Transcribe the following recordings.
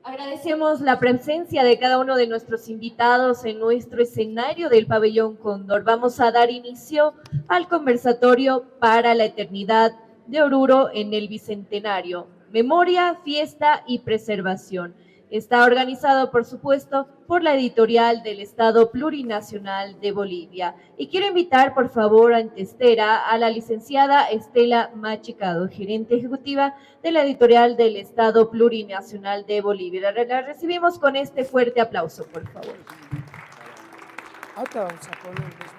Agradecemos la presencia de cada uno de nuestros invitados en nuestro escenario del Pabellón Cóndor. Vamos a dar inicio al conversatorio para la eternidad de Oruro en el Bicentenario. Memoria, fiesta y preservación. Está organizado, por supuesto, por la editorial del Estado Plurinacional de Bolivia. Y quiero invitar, por favor, ante Estera, a la licenciada Estela Machicado, gerente ejecutiva de la editorial del Estado Plurinacional de Bolivia. La recibimos con este fuerte aplauso, por favor. Acá vamos a poner,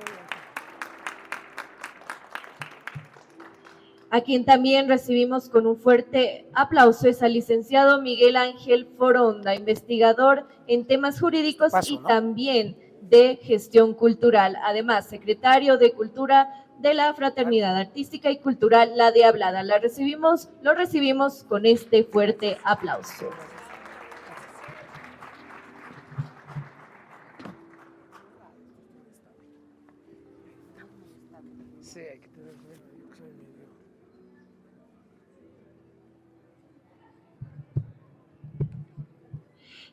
A quien también recibimos con un fuerte aplauso es al licenciado Miguel Ángel Foronda, investigador en temas jurídicos y también de gestión cultural. Además, secretario de Cultura de la Fraternidad Artística y Cultural La de Hablada. Lo recibimos con este fuerte aplauso. Sí, hay que tener cuidado.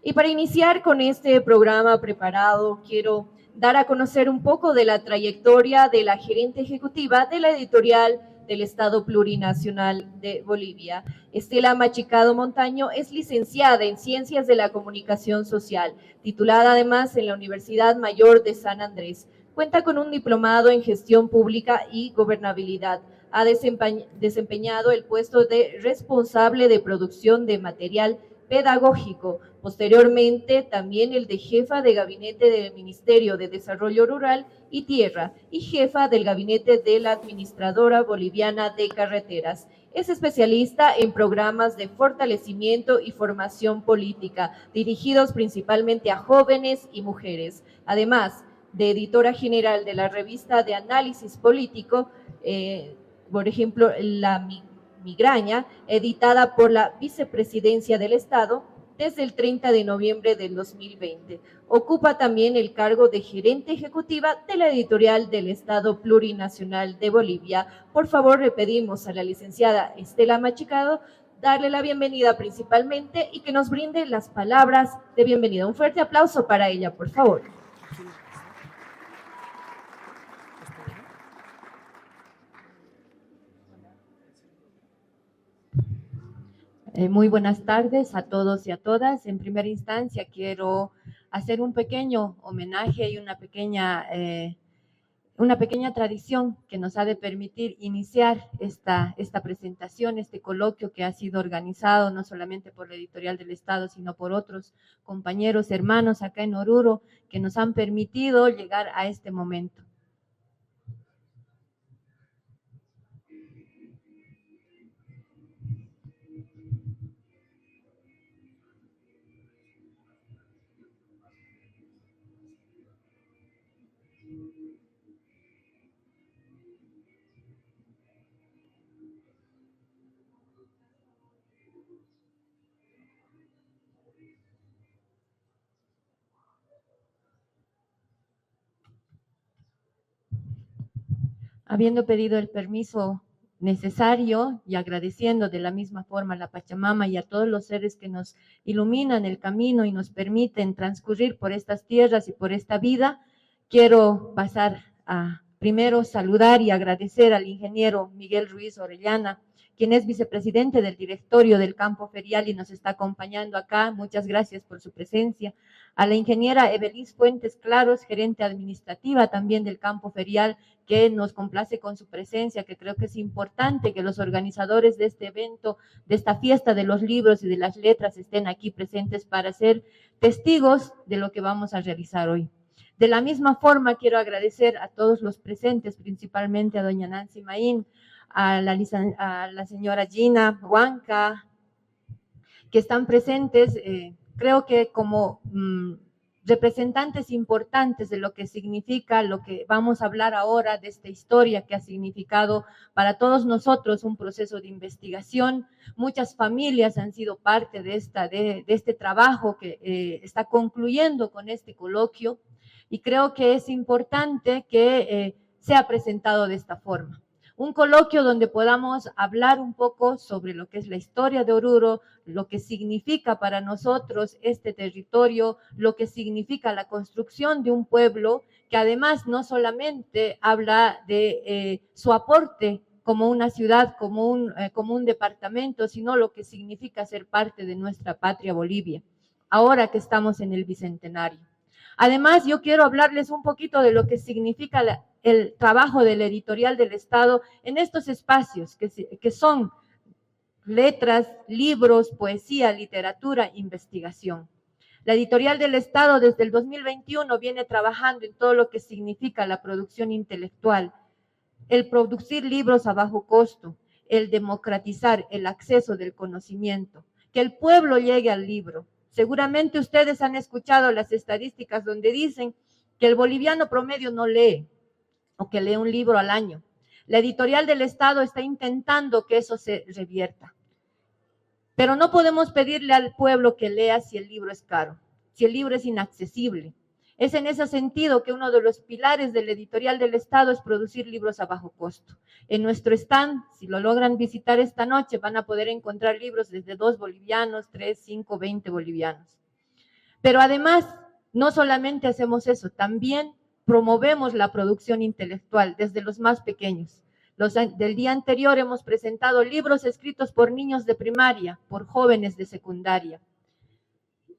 Y para iniciar con este programa preparado, quiero dar a conocer un poco de la trayectoria de la gerente ejecutiva de la editorial del Estado Plurinacional de Bolivia. Estela Machicado Montaño es licenciada en Ciencias de la Comunicación Social, titulada además en la Universidad Mayor de San Andrés. Cuenta con un diplomado en Gestión Pública y Gobernabilidad. Ha desempeñado el puesto de responsable de producción de material pedagógico, posteriormente también el de jefa de gabinete del Ministerio de Desarrollo Rural y Tierra y jefa del gabinete de la Administradora Boliviana de Carreteras. Es especialista en programas de fortalecimiento y formación política, dirigidos principalmente a jóvenes y mujeres. Además de editora general de la revista de análisis político, por ejemplo, la Migraña, editada por la Vicepresidencia del Estado desde el 30 de noviembre del 2020. Ocupa también el cargo de gerente ejecutiva de la editorial del Estado Plurinacional de Bolivia. Por favor, le pedimos a la licenciada Estela Machicado darle la bienvenida principalmente y que nos brinde las palabras de bienvenida. Un fuerte aplauso para ella, por favor. Muy buenas tardes a todos y a todas. En primera instancia quiero hacer un pequeño homenaje y una pequeña tradición que nos ha de permitir iniciar esta presentación, este coloquio que ha sido organizado no solamente por la Editorial del Estado, sino por otros compañeros, hermanos acá en Oruro, que nos han permitido llegar a este momento. Habiendo pedido el permiso necesario y agradeciendo de la misma forma a la Pachamama y a todos los seres que nos iluminan el camino y nos permiten transcurrir por estas tierras y por esta vida, quiero pasar a primero saludar y agradecer al ingeniero Miguel Ruiz Orellana, quien es vicepresidente del directorio del campo ferial y nos está acompañando acá. Muchas gracias por su presencia. A la ingeniera Evelis Fuentes Claros, gerente administrativa también del campo ferial, que nos complace con su presencia, que creo que es importante que los organizadores de este evento, de esta fiesta de los libros y de las letras, estén aquí presentes para ser testigos de lo que vamos a realizar hoy. De la misma forma, quiero agradecer a todos los presentes, principalmente a doña Nancy Maín, a la señora Gina Huanca, que están presentes, creo que como representantes importantes de lo que significa, lo que vamos a hablar ahora, de esta historia que ha significado para todos nosotros un proceso de investigación. Muchas familias han sido parte de este trabajo que está concluyendo con este coloquio, y creo que es importante que sea presentado de esta forma. Un coloquio donde podamos hablar un poco sobre lo que es la historia de Oruro, lo que significa para nosotros este territorio, lo que significa la construcción de un pueblo que además no solamente habla de su aporte como una ciudad, como un departamento, sino lo que significa ser parte de nuestra patria Bolivia, ahora que estamos en el Bicentenario. Además, yo quiero hablarles un poquito de lo que significa el trabajo del editorial del Estado en estos espacios que son letras, libros, poesía, literatura, investigación. La editorial del Estado desde el 2021 viene trabajando en todo lo que significa la producción intelectual, el producir libros a bajo costo, el democratizar el acceso del conocimiento, que el pueblo llegue al libro. Seguramente ustedes han escuchado las estadísticas donde dicen que el boliviano promedio no lee o que lee un libro al año. La editorial del Estado está intentando que eso se revierta. Pero no podemos pedirle al pueblo que lea si el libro es caro, si el libro es inaccesible. Es en ese sentido que uno de los pilares del editorial del Estado es producir libros a bajo costo. En nuestro stand, si lo logran visitar esta noche, van a poder encontrar libros desde 2 bolivianos, 3, 5, 20 bolivianos. Pero además, no solamente hacemos eso, también promovemos la producción intelectual desde los más pequeños. Del día anterior hemos presentado libros escritos por niños de primaria, por jóvenes de secundaria.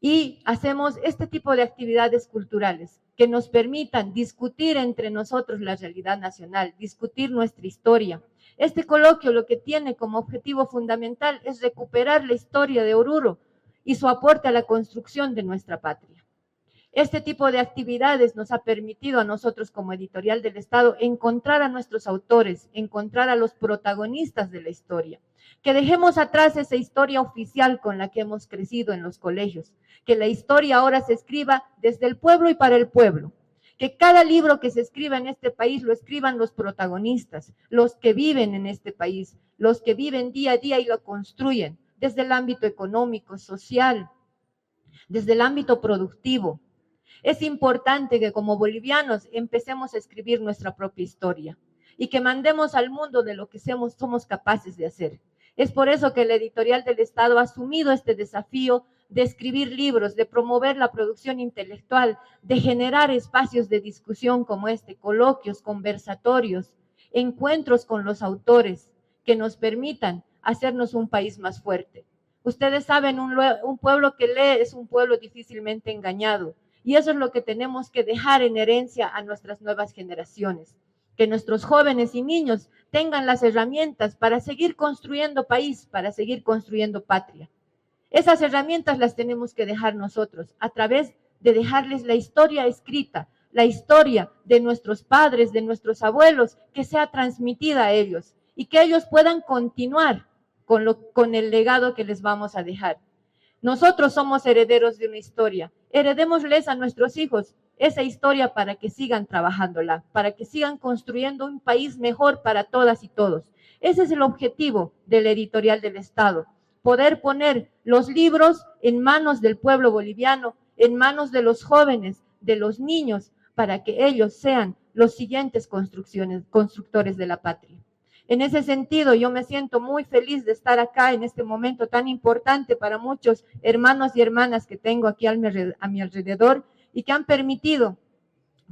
Y hacemos este tipo de actividades culturales que nos permitan discutir entre nosotros la realidad nacional, discutir nuestra historia. Este coloquio lo que tiene como objetivo fundamental es recuperar la historia de Oruro y su aporte a la construcción de nuestra patria. Este tipo de actividades nos ha permitido a nosotros como editorial del Estado encontrar a nuestros autores, encontrar a los protagonistas de la historia. Que dejemos atrás esa historia oficial con la que hemos crecido en los colegios, que la historia ahora se escriba desde el pueblo y para el pueblo, que cada libro que se escriba en este país lo escriban los protagonistas, los que viven en este país, los que viven día a día y lo construyen, desde el ámbito económico, social, desde el ámbito productivo. Es importante que como bolivianos empecemos a escribir nuestra propia historia y que mandemos al mundo de lo que somos capaces de hacer. Es por eso que la editorial del Estado ha asumido este desafío de escribir libros, de promover la producción intelectual, de generar espacios de discusión como este, coloquios, conversatorios, encuentros con los autores que nos permitan hacernos un país más fuerte. Ustedes saben, un pueblo que lee es un pueblo difícilmente engañado. Y eso es lo que tenemos que dejar en herencia a nuestras nuevas generaciones. Que nuestros jóvenes y niños tengan las herramientas para seguir construyendo país, para seguir construyendo patria. Esas herramientas las tenemos que dejar nosotros a través de dejarles la historia escrita, la historia de nuestros padres, de nuestros abuelos, que sea transmitida a ellos y que ellos puedan continuar con el legado que les vamos a dejar. Nosotros somos herederos de una historia. Heredémosles a nuestros hijos esa historia para que sigan trabajándola, para que sigan construyendo un país mejor para todas y todos. Ese es el objetivo de la editorial del Estado, poder poner los libros en manos del pueblo boliviano, en manos de los jóvenes, de los niños, para que ellos sean los siguientes constructores de la patria. En ese sentido, yo me siento muy feliz de estar acá en este momento tan importante para muchos hermanos y hermanas que tengo aquí a mi alrededor y que han permitido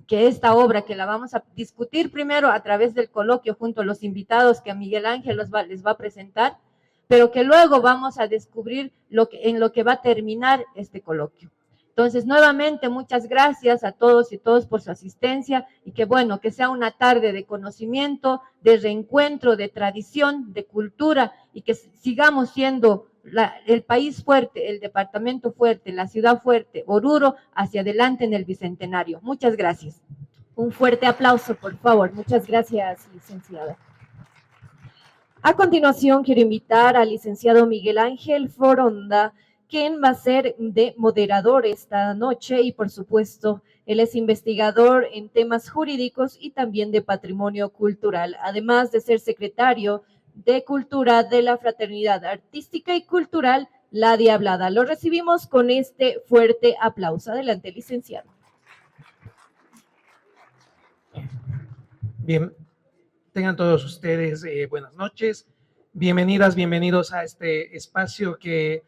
que esta obra, que la vamos a discutir primero a través del coloquio junto a los invitados que a Miguel Ángel les va a presentar, pero que luego vamos a descubrir en lo que va a terminar este coloquio. Entonces, nuevamente, muchas gracias a todos y todas por su asistencia y que bueno, que sea una tarde de conocimiento, de reencuentro, de tradición, de cultura y que sigamos siendo el país fuerte, el departamento fuerte, la ciudad fuerte, Oruro, hacia adelante en el Bicentenario. Muchas gracias. Un fuerte aplauso, por favor. Muchas gracias, licenciada. A continuación, quiero invitar al licenciado Miguel Ángel Foronda, quien va a ser de moderador esta noche y, por supuesto, él es investigador en temas jurídicos y también de patrimonio cultural, además de ser secretario de Cultura de la Fraternidad Artística y Cultural La Diablada. Lo recibimos con este fuerte aplauso. Adelante, licenciado. Bien, Tengan todos ustedes buenas noches, bienvenidas, bienvenidos a este espacio que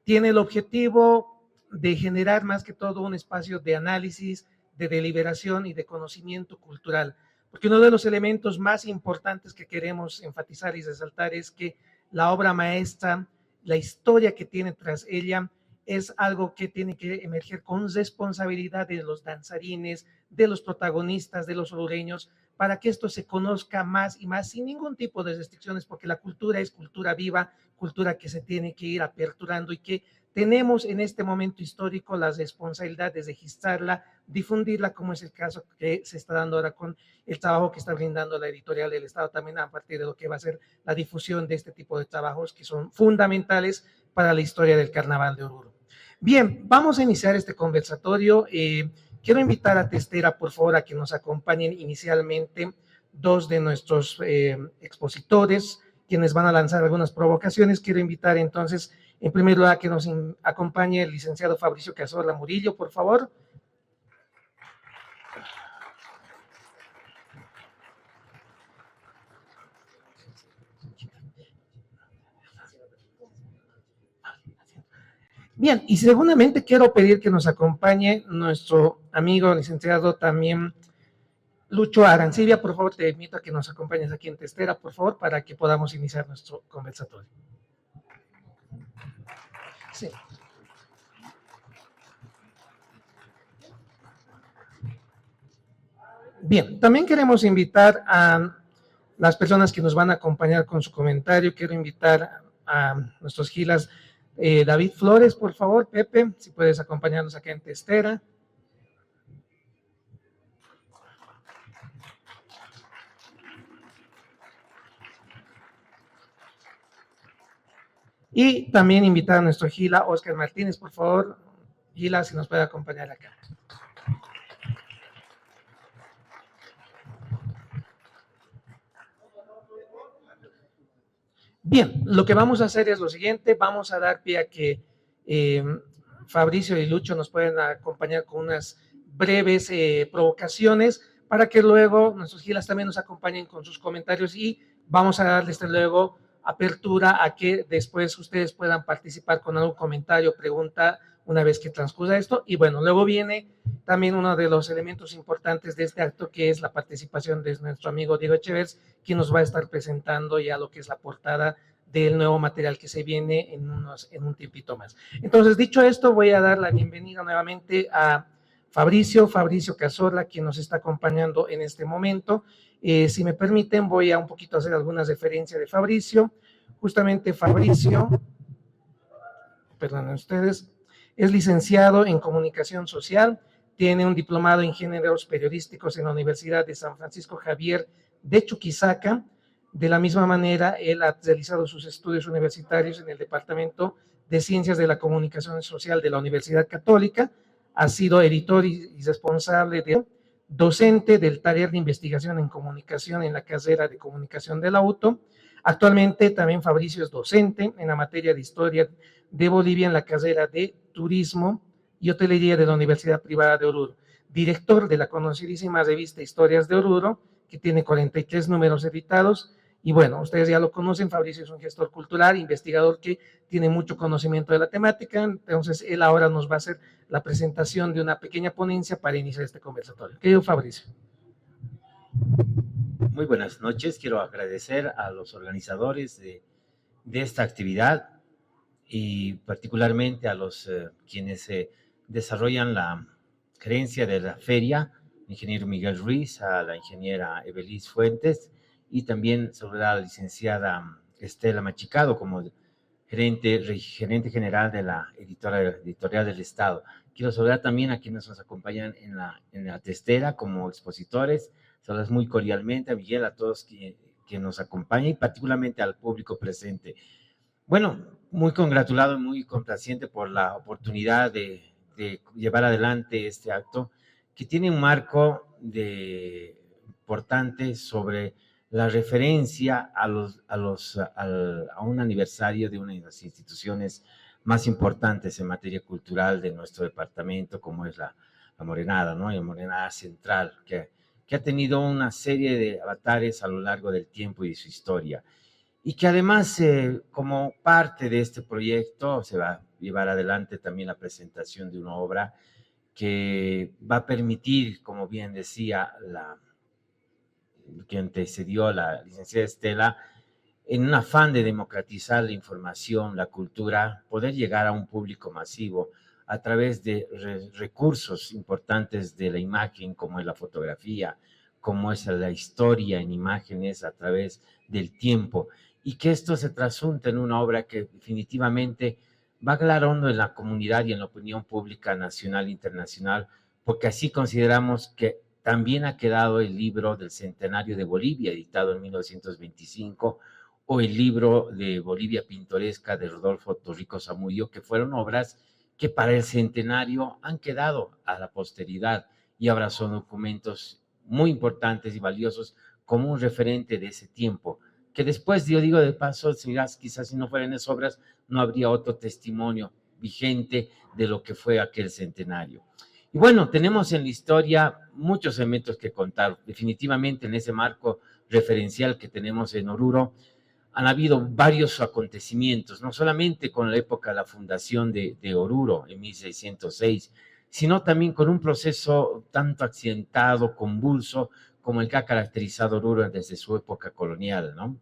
tiene el objetivo de generar más que todo un espacio de análisis, de deliberación y de conocimiento cultural, porque uno de los elementos más importantes que queremos enfatizar y resaltar es que la obra maestra, la historia que tiene tras ella, es algo que tiene que emerger con responsabilidad de los danzarines, de los protagonistas, de los orureños, para que esto se conozca más y más sin ningún tipo de restricciones, porque la cultura es cultura viva, cultura que se tiene que ir aperturando y que tenemos en este momento histórico la responsabilidad de registrarla, difundirla, como es el caso que se está dando ahora con el trabajo que está brindando la editorial del Estado, también a partir de lo que va a ser la difusión de este tipo de trabajos que son fundamentales para la historia del Carnaval de Oruro. Bien, vamos a iniciar este conversatorio. Quiero invitar a Testera, por favor, a que nos acompañen inicialmente dos de nuestros expositores, quienes van a lanzar algunas provocaciones. Quiero invitar entonces, en primer lugar, que nos acompañe el licenciado Fabricio Cazorla Murillo, por favor. Bien, y segundamente quiero pedir que nos acompañe nuestro amigo licenciado también Lucho Arancibia. Por favor, te invito a que nos acompañes aquí en Testera, por favor, para que podamos iniciar nuestro conversatorio. Sí. Bien, también queremos invitar a las personas que nos van a acompañar con su comentario. Quiero invitar a nuestros gilas. David Flores, por favor. Pepe, si puedes acompañarnos acá en Testera. Y también invitar a nuestro gila, Oscar Martínez, por favor. Gila, si nos puede acompañar acá. Bien, lo que vamos a hacer es lo siguiente. Vamos a dar pie a que Fabricio y Lucho nos pueden acompañar con unas breves provocaciones para que luego nuestros gilas también nos acompañen con sus comentarios, y vamos a darles luego apertura a que después ustedes puedan participar con algún comentario o pregunta una vez que transcurra esto. Y bueno, luego viene también uno de los elementos importantes de este acto, que es la participación de nuestro amigo Diego Echevers, quien nos va a estar presentando ya lo que es la portada del nuevo material que se viene en un tiempito más. Entonces, dicho esto, voy a dar la bienvenida nuevamente a Fabricio Cazorla, quien nos está acompañando en este momento. Si me permiten, voy a un poquito hacer algunas referencias de Fabricio. Justamente Fabricio, perdonen ustedes, es licenciado en Comunicación Social, tiene un diplomado en Géneros Periodísticos en la Universidad de San Francisco Javier de Chuquisaca. De la misma manera, él ha realizado sus estudios universitarios en el Departamento de Ciencias de la Comunicación Social de la Universidad Católica, ha sido editor y responsable de docente del taller de investigación en comunicación en la carrera de comunicación de la UTO. Actualmente también Fabricio es docente en la materia de historia de Bolivia en la carrera de turismo y hotelería de la Universidad Privada de Oruro, director de la conocidísima revista Historias de Oruro, que tiene 43 números editados. Y bueno, ustedes ya lo conocen, Fabricio es un gestor cultural, investigador que tiene mucho conocimiento de la temática. Entonces él ahora nos va a hacer la presentación de una pequeña ponencia para iniciar este conversatorio. Querido Fabricio. Muy buenas noches, quiero agradecer a los organizadores de esta actividad y particularmente a los quienes desarrollan la gerencia de la feria, el ingeniero Miguel Ruiz, a la ingeniera Evelis Fuentes y también sobre la licenciada Estela Machicado como gerente general de la editorial del Estado. Quiero saludar también a quienes nos acompañan en la Testera como expositores. Saludos muy cordialmente a Miguel, a todos que nos acompañan y particularmente al público presente. Bueno, muy congratulado y muy complaciente por la oportunidad de llevar adelante este acto que tiene un marco importante sobre la referencia a un aniversario de una de las instituciones más importantes en materia cultural de nuestro departamento, como es la Morenada, ¿no? La Morenada Central, que que ha tenido una serie de avatares a lo largo del tiempo y de su historia. Y que además, como parte de este proyecto, se va a llevar adelante también la presentación de una obra que va a permitir, como bien decía que antecedió la licenciada Estela, en un afán de democratizar la información, la cultura, poder llegar a un público masivo a través de recursos importantes de la imagen, como es la fotografía, como es la historia en imágenes a través del tiempo, y que esto se trasunta en una obra que definitivamente va a calar hondo en la comunidad y en la opinión pública nacional e internacional, porque así consideramos que también ha quedado el libro del Centenario de Bolivia, editado en 1925, o el libro de Bolivia Pintoresca de Rodolfo Torrico Zamudio, que fueron obras que para el centenario han quedado a la posteridad y ahora son documentos muy importantes y valiosos como un referente de ese tiempo, que después, yo digo de paso, quizás si no fueran esas obras, no habría otro testimonio vigente de lo que fue aquel centenario. Y bueno, tenemos en la historia muchos elementos que contar. Definitivamente en ese marco referencial que tenemos en Oruro, han habido varios acontecimientos, no solamente con la época de la fundación de Oruro en 1606, sino también con un proceso tanto accidentado, convulso, como el que ha caracterizado Oruro desde su época colonial, ¿no?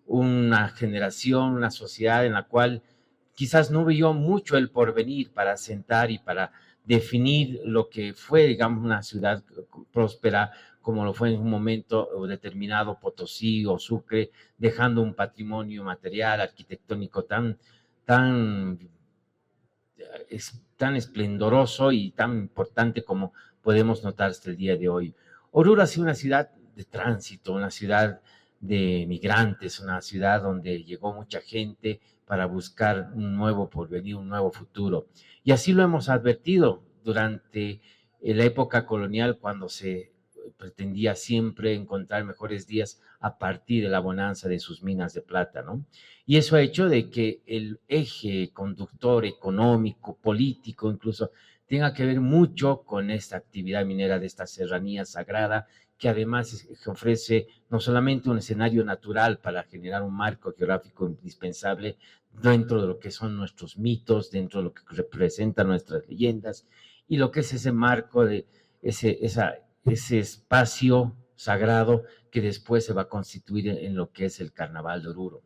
Una generación, una sociedad en la cual quizás no vio mucho el porvenir para asentar y para definir lo que fue, digamos, una ciudad próspera, como lo fue en un momento determinado Potosí o Sucre, dejando un patrimonio material, arquitectónico tan esplendoroso y tan importante como podemos notar hasta el día de hoy. Oruro ha sido una ciudad de tránsito, una ciudad de migrantes, una ciudad donde llegó mucha gente para buscar un nuevo porvenir, un nuevo futuro. Y así lo hemos advertido durante la época colonial, cuando se pretendía siempre encontrar mejores días a partir de la bonanza de sus minas de plata, ¿no? Y eso ha hecho de que el eje conductor económico, político, incluso, tenga que ver mucho con esta actividad minera de esta serranía sagrada, que además ofrece no solamente un escenario natural para generar un marco geográfico indispensable dentro de lo que son nuestros mitos, dentro de lo que representan nuestras leyendas, y lo que es ese marco de ese espacio sagrado que después se va a constituir en lo que es el Carnaval de Oruro.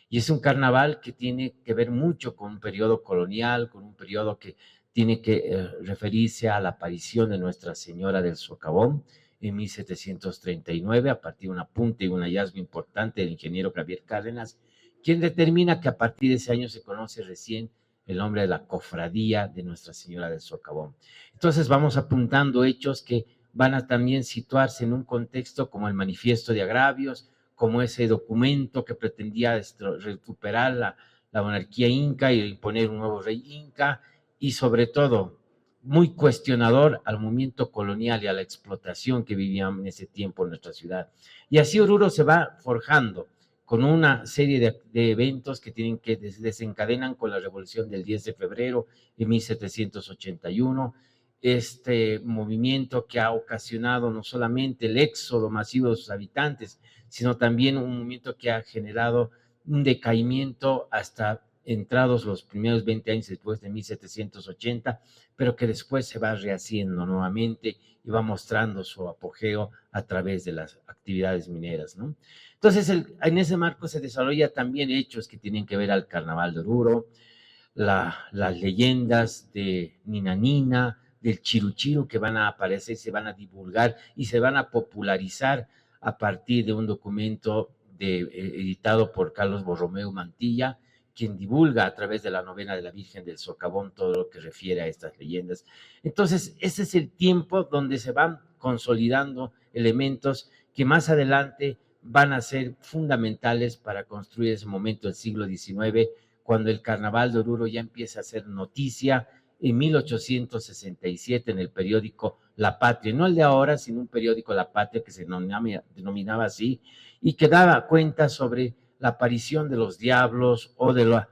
Y es un carnaval que tiene que ver mucho con un periodo colonial, con un periodo que tiene que referirse a la aparición de Nuestra Señora del Socavón en 1739, a partir de un apunte y un hallazgo importante del ingeniero Javier Cárdenas, quien determina que a partir de ese año se conoce recién el nombre de la cofradía de Nuestra Señora del Socavón. Entonces vamos apuntando hechos que van a también situarse en un contexto como el Manifiesto de Agravios, como ese documento que pretendía recuperar la monarquía inca y imponer un nuevo rey inca, y sobre todo muy cuestionador al movimiento colonial y a la explotación que vivían en ese tiempo en nuestra ciudad. Y así Oruro se va forjando con una serie de eventos que desencadenan con la revolución del 10 de febrero de 1781, este movimiento que ha ocasionado no solamente el éxodo masivo de sus habitantes, sino también un movimiento que ha generado un decaimiento hasta entrados los primeros 20 años después de 1780, pero que después se va rehaciendo nuevamente y va mostrando su apogeo a través de las actividades mineras, ¿no? Entonces, en ese marco se desarrolla también hechos que tienen que ver al Carnaval de Oruro, las leyendas de Ninanina, del Chiruchiru, que van a aparecer, se van a divulgar y se van a popularizar a partir de un documento editado por Carlos Borromeo Mantilla, quien divulga a través de la novena de la Virgen del Socavón todo lo que refiere a estas leyendas. Entonces, ese es el tiempo donde se van consolidando elementos que más adelante van a ser fundamentales para construir ese momento del siglo XIX, cuando el Carnaval de Oruro ya empieza a ser noticia en 1867 en el periódico La Patria, no el de ahora, sino un periódico La Patria que se denominaba así, y que daba cuenta sobre la aparición de los diablos o de la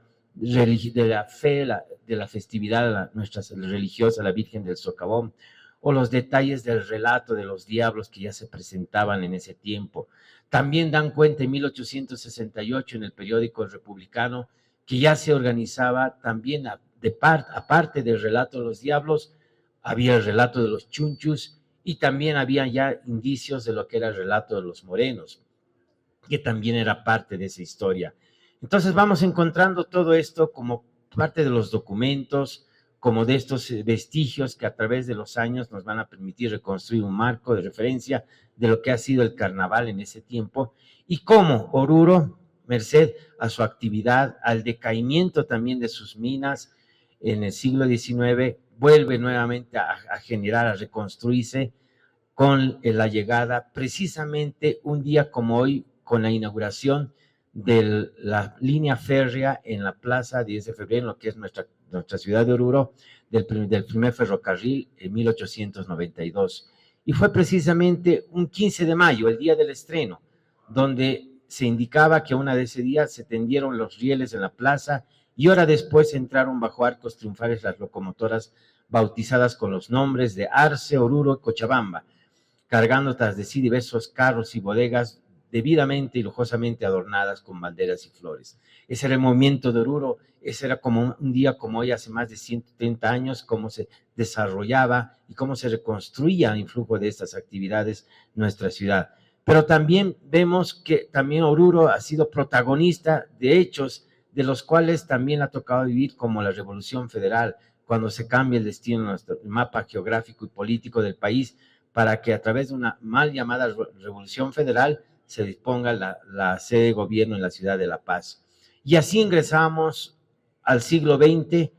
fe, de la festividad nuestra religiosa, la Virgen del Socavón, o los detalles del relato de los diablos que ya se presentaban en ese tiempo. También dan cuenta en 1868 en el periódico El Republicano que ya se organizaba también, aparte del relato de los diablos, había el relato de los chunchus y también había ya indicios de lo que era el relato de los morenos, que también era parte de esa historia. Entonces vamos encontrando todo esto como parte de los documentos, como de estos vestigios que a través de los años nos van a permitir reconstruir un marco de referencia de lo que ha sido el carnaval en ese tiempo y cómo Oruro, merced a su actividad, al decaimiento también de sus minas en el siglo XIX, vuelve nuevamente a generar, a reconstruirse con la llegada, precisamente un día como hoy, con la inauguración de la línea férrea en la Plaza 10 de Febrero, en lo que es nuestra ciudad de Oruro, del primer ferrocarril en 1892. Y fue precisamente un 15 de mayo, el día del estreno, donde se indicaba que una de ese día se tendieron los rieles en la plaza y hora después entraron bajo arcos triunfales las locomotoras bautizadas con los nombres de Arce, Oruro y Cochabamba, cargando tras de sí diversos carros y bodegas debidamente y lujosamente adornadas con banderas y flores. Ese era el movimiento de Oruro, ese era como un día como hoy, hace más de 130 años, cómo se desarrollaba y cómo se reconstruía el influjo de estas actividades en nuestra ciudad. Pero también vemos que también Oruro ha sido protagonista de hechos de los cuales también ha tocado vivir, como la Revolución Federal, cuando se cambia el destino de nuestro mapa geográfico y político del país, para que a través de una mal llamada Revolución Federal se disponga la sede de gobierno en la ciudad de La Paz. Y así ingresamos al siglo XX,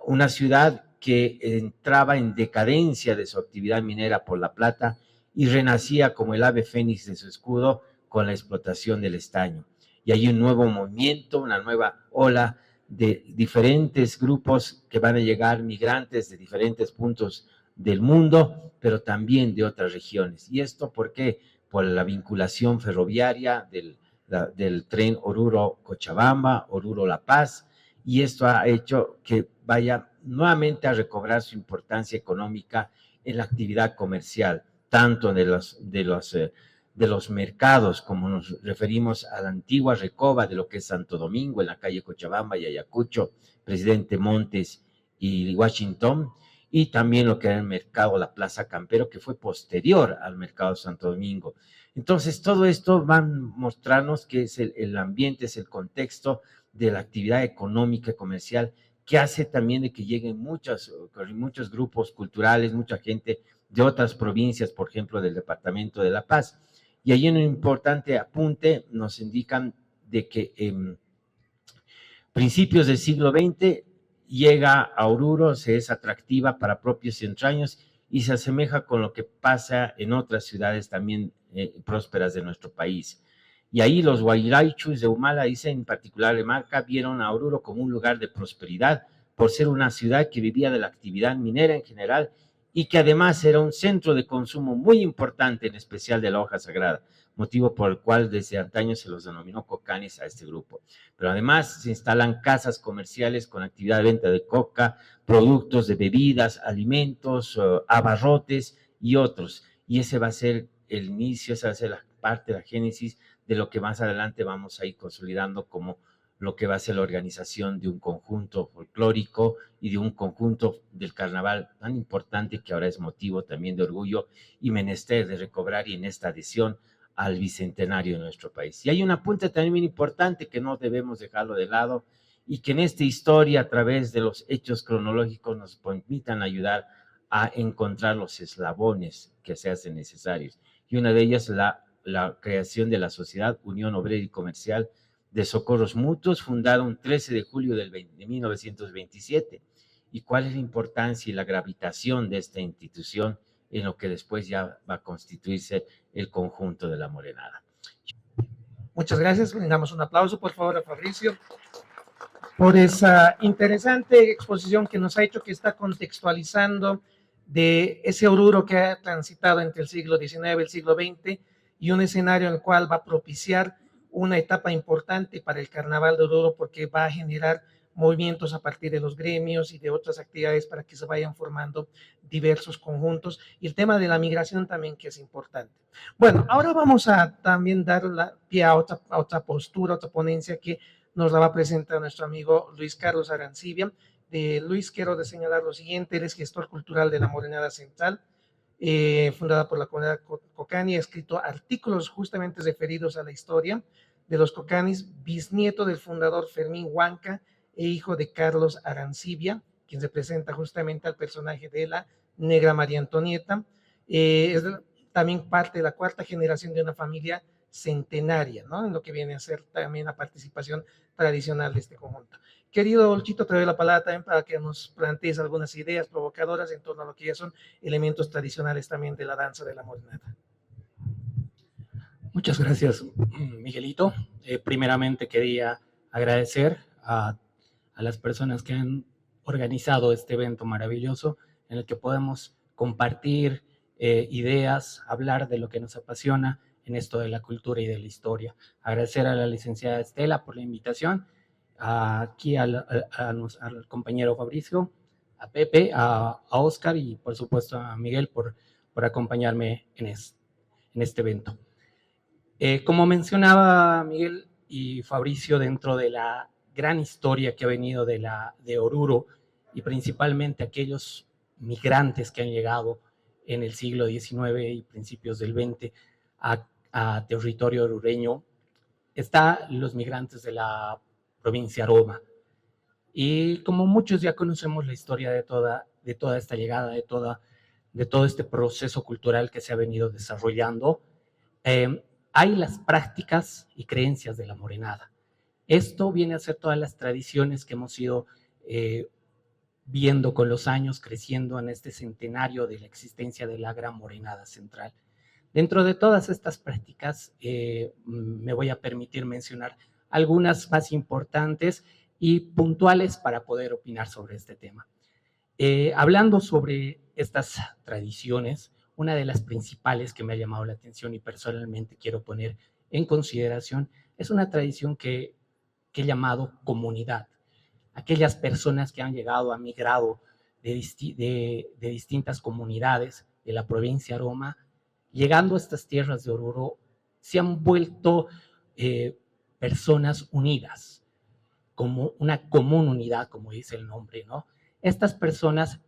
una ciudad que entraba en decadencia de su actividad minera por la plata y renacía como el ave fénix de su escudo con la explotación del estaño. Y hay un nuevo movimiento, una nueva ola de diferentes grupos que van a llegar, migrantes de diferentes puntos del mundo, pero también de otras regiones. ¿Y esto por qué? Por la vinculación ferroviaria del tren Oruro-Cochabamba, Oruro-La Paz, y esto ha hecho que vaya nuevamente a recobrar su importancia económica en la actividad comercial, tanto de los mercados, como nos referimos a la antigua Recoba de lo que es Santo Domingo, en la calle Cochabamba y Ayacucho, Presidente Montes y Washington, y también lo que era el mercado, la Plaza Campero, que fue posterior al mercado Santo Domingo. Entonces, todo esto va a mostrarnos que es el ambiente, es el contexto de la actividad económica y comercial, que hace también de que lleguen muchos grupos culturales, mucha gente de otras provincias, por ejemplo, del departamento de La Paz. Y ahí en un importante apunte nos indican de que en principios del siglo XX llega a Oruro, se es atractiva para propios y extraños y se asemeja con lo que pasa en otras ciudades también prósperas de nuestro país. Y ahí los Guairaichus de Humala, dice en particular de Marca, vieron a Oruro como un lugar de prosperidad por ser una ciudad que vivía de la actividad minera en general y que además era un centro de consumo muy importante, en especial de la hoja sagrada, motivo por el cual desde antaño se los denominó cocanes a este grupo. Pero además se instalan casas comerciales con actividad de venta de coca, productos de bebidas, alimentos, abarrotes y otros. Y ese va a ser el inicio, esa va a ser la parte de la génesis de lo que más adelante vamos a ir consolidando como lo que va a ser la organización de un conjunto folclórico y de un conjunto del carnaval tan importante que ahora es motivo también de orgullo y menester de recobrar y en esta adhesión al bicentenario de nuestro país. Y hay un apunte también muy importante que no debemos dejarlo de lado y que en esta historia, a través de los hechos cronológicos, nos permitan ayudar a encontrar los eslabones que se hacen necesarios. Y una de ellas es la creación de la Sociedad Unión Obrera y Comercial de Socorros Mutuos, fundada un 13 de julio de 1927. ¿Y cuál es la importancia y la gravitación de esta institución en lo que después ya va a constituirse el conjunto de la Morenada? Muchas gracias. Damos un aplauso, por favor, a Fabricio, por esa interesante exposición que nos ha hecho, que está contextualizando de ese Oruro que ha transitado entre el siglo XIX y el siglo XX y un escenario en el cual va a propiciar una etapa importante para el Carnaval de Oruro, porque va a generar movimientos a partir de los gremios y de otras actividades para que se vayan formando diversos conjuntos, y el tema de la migración también, que es importante. Bueno, ahora vamos a también dar pie a otra postura, otra ponencia que nos la va a presentar nuestro amigo Luis Carlos Arancibia. Luis, quiero señalar lo siguiente: él es gestor cultural de la Morenada Central, fundada por la comunidad Cocani, ha escrito artículos justamente referidos a la historia de los Cocanis, bisnieto del fundador Fermín Huanca e hijo de Carlos Arancibia, quien representa justamente al personaje de la Negra María Antonieta. Es también parte de la cuarta generación de una familia centenaria, ¿no?, en lo que viene a ser también la participación tradicional de este conjunto. Querido Olchito, te doy la palabra también para que nos plantees algunas ideas provocadoras en torno a lo que ya son elementos tradicionales también de la danza de la morenada. Muchas gracias, Miguelito. Primeramente quería agradecer a las personas que han organizado este evento maravilloso en el que podemos compartir ideas, hablar de lo que nos apasiona en esto de la cultura y de la historia. Agradecer a la licenciada Estela por la invitación, aquí al compañero Fabricio, a Pepe, a Oscar y por supuesto a Miguel por acompañarme en este evento. Como mencionaba Miguel y Fabricio, dentro de la gran historia que ha venido de Oruro, y principalmente aquellos migrantes que han llegado en el siglo XIX y principios del XX a territorio orureño, están los migrantes de la provincia Aroma. Y como muchos ya conocemos la historia de toda esta llegada, de todo este proceso cultural que se ha venido desarrollando, hay las prácticas y creencias de la morenada. Esto viene a ser todas las tradiciones que hemos ido viendo con los años, creciendo en este centenario de la existencia de la Gran Morenada Central. Dentro de todas estas prácticas, me voy a permitir mencionar algunas más importantes y puntuales para poder opinar sobre este tema. Hablando sobre estas tradiciones, una de las principales que me ha llamado la atención y personalmente quiero poner en consideración es una tradición que he llamado comunidad. Aquellas personas que han llegado, han migrado de distintas comunidades de la provincia de Aroma, llegando a estas tierras de Oruro, se han vuelto personas unidas, como una común unidad, como dice el nombre, ¿no? Estas personas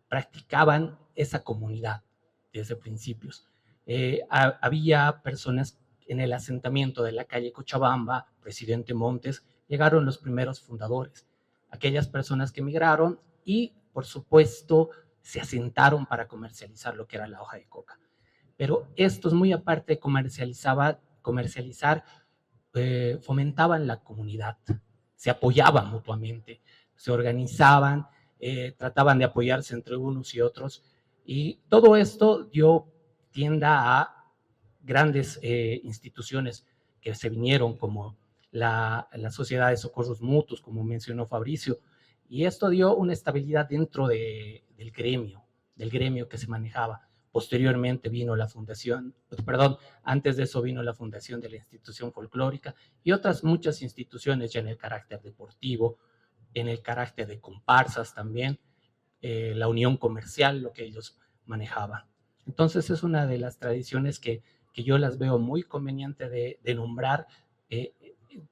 practicaban esa comunidad desde principios. Había personas en el asentamiento de la calle Cochabamba, Presidente Montes, llegaron los primeros fundadores, aquellas personas que migraron y, por supuesto, se asentaron para comercializar lo que era la hoja de coca. Pero estos, muy aparte de comercializar, fomentaban la comunidad, se apoyaban mutuamente, se organizaban, trataban de apoyarse entre unos y otros, y todo esto dio tienda a grandes instituciones que se vinieron, como la Sociedad de Socorros Mutuos, como mencionó Fabricio, y esto dio una estabilidad dentro del gremio que se manejaba. Posteriormente vino la fundación, antes de eso vino la fundación de la institución folclórica y otras muchas instituciones ya en el carácter deportivo, en el carácter de comparsas también, la unión comercial, lo que ellos manejaban. Entonces es una de las tradiciones que yo las veo muy conveniente de nombrar,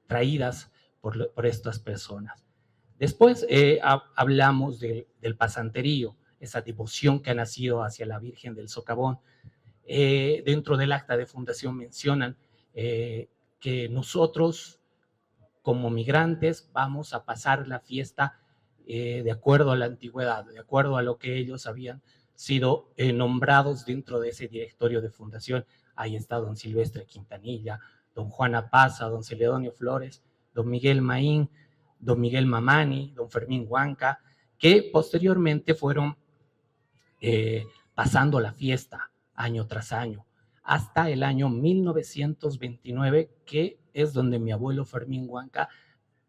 traídas por estas personas. Después hablamos del pasanterío, esa devoción que ha nacido hacia la Virgen del Socavón. Dentro del acta de fundación mencionan que nosotros, como migrantes, vamos a pasar la fiesta de acuerdo a la antigüedad, de acuerdo a lo que ellos habían sido nombrados dentro de ese directorio de fundación. Ahí está don Silvestre Quintanilla, don Juana Paza, don Celedonio Flores, don Miguel Maín, don Miguel Mamani, don Fermín Huanca, que posteriormente fueron pasando la fiesta año tras año, hasta el año 1929, que es donde mi abuelo Fermín Huanca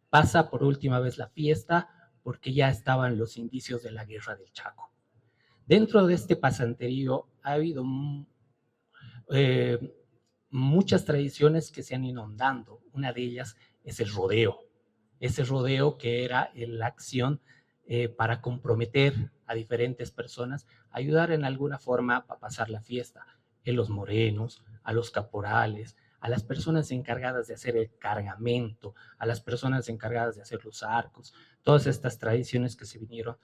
pasa por última vez la fiesta, porque ya estaban los indicios de la Guerra del Chaco. Dentro de este pasanterío ha habido muchas tradiciones que se han ido dando. Una de ellas es el rodeo. ese rodeo que era la acción para comprometer a diferentes personas, ayudar en alguna forma a pasar la fiesta, en los morenos, a los caporales, a las personas encargadas de hacer el cargamento, a las personas encargadas de hacer los arcos, todas estas tradiciones que se vinieron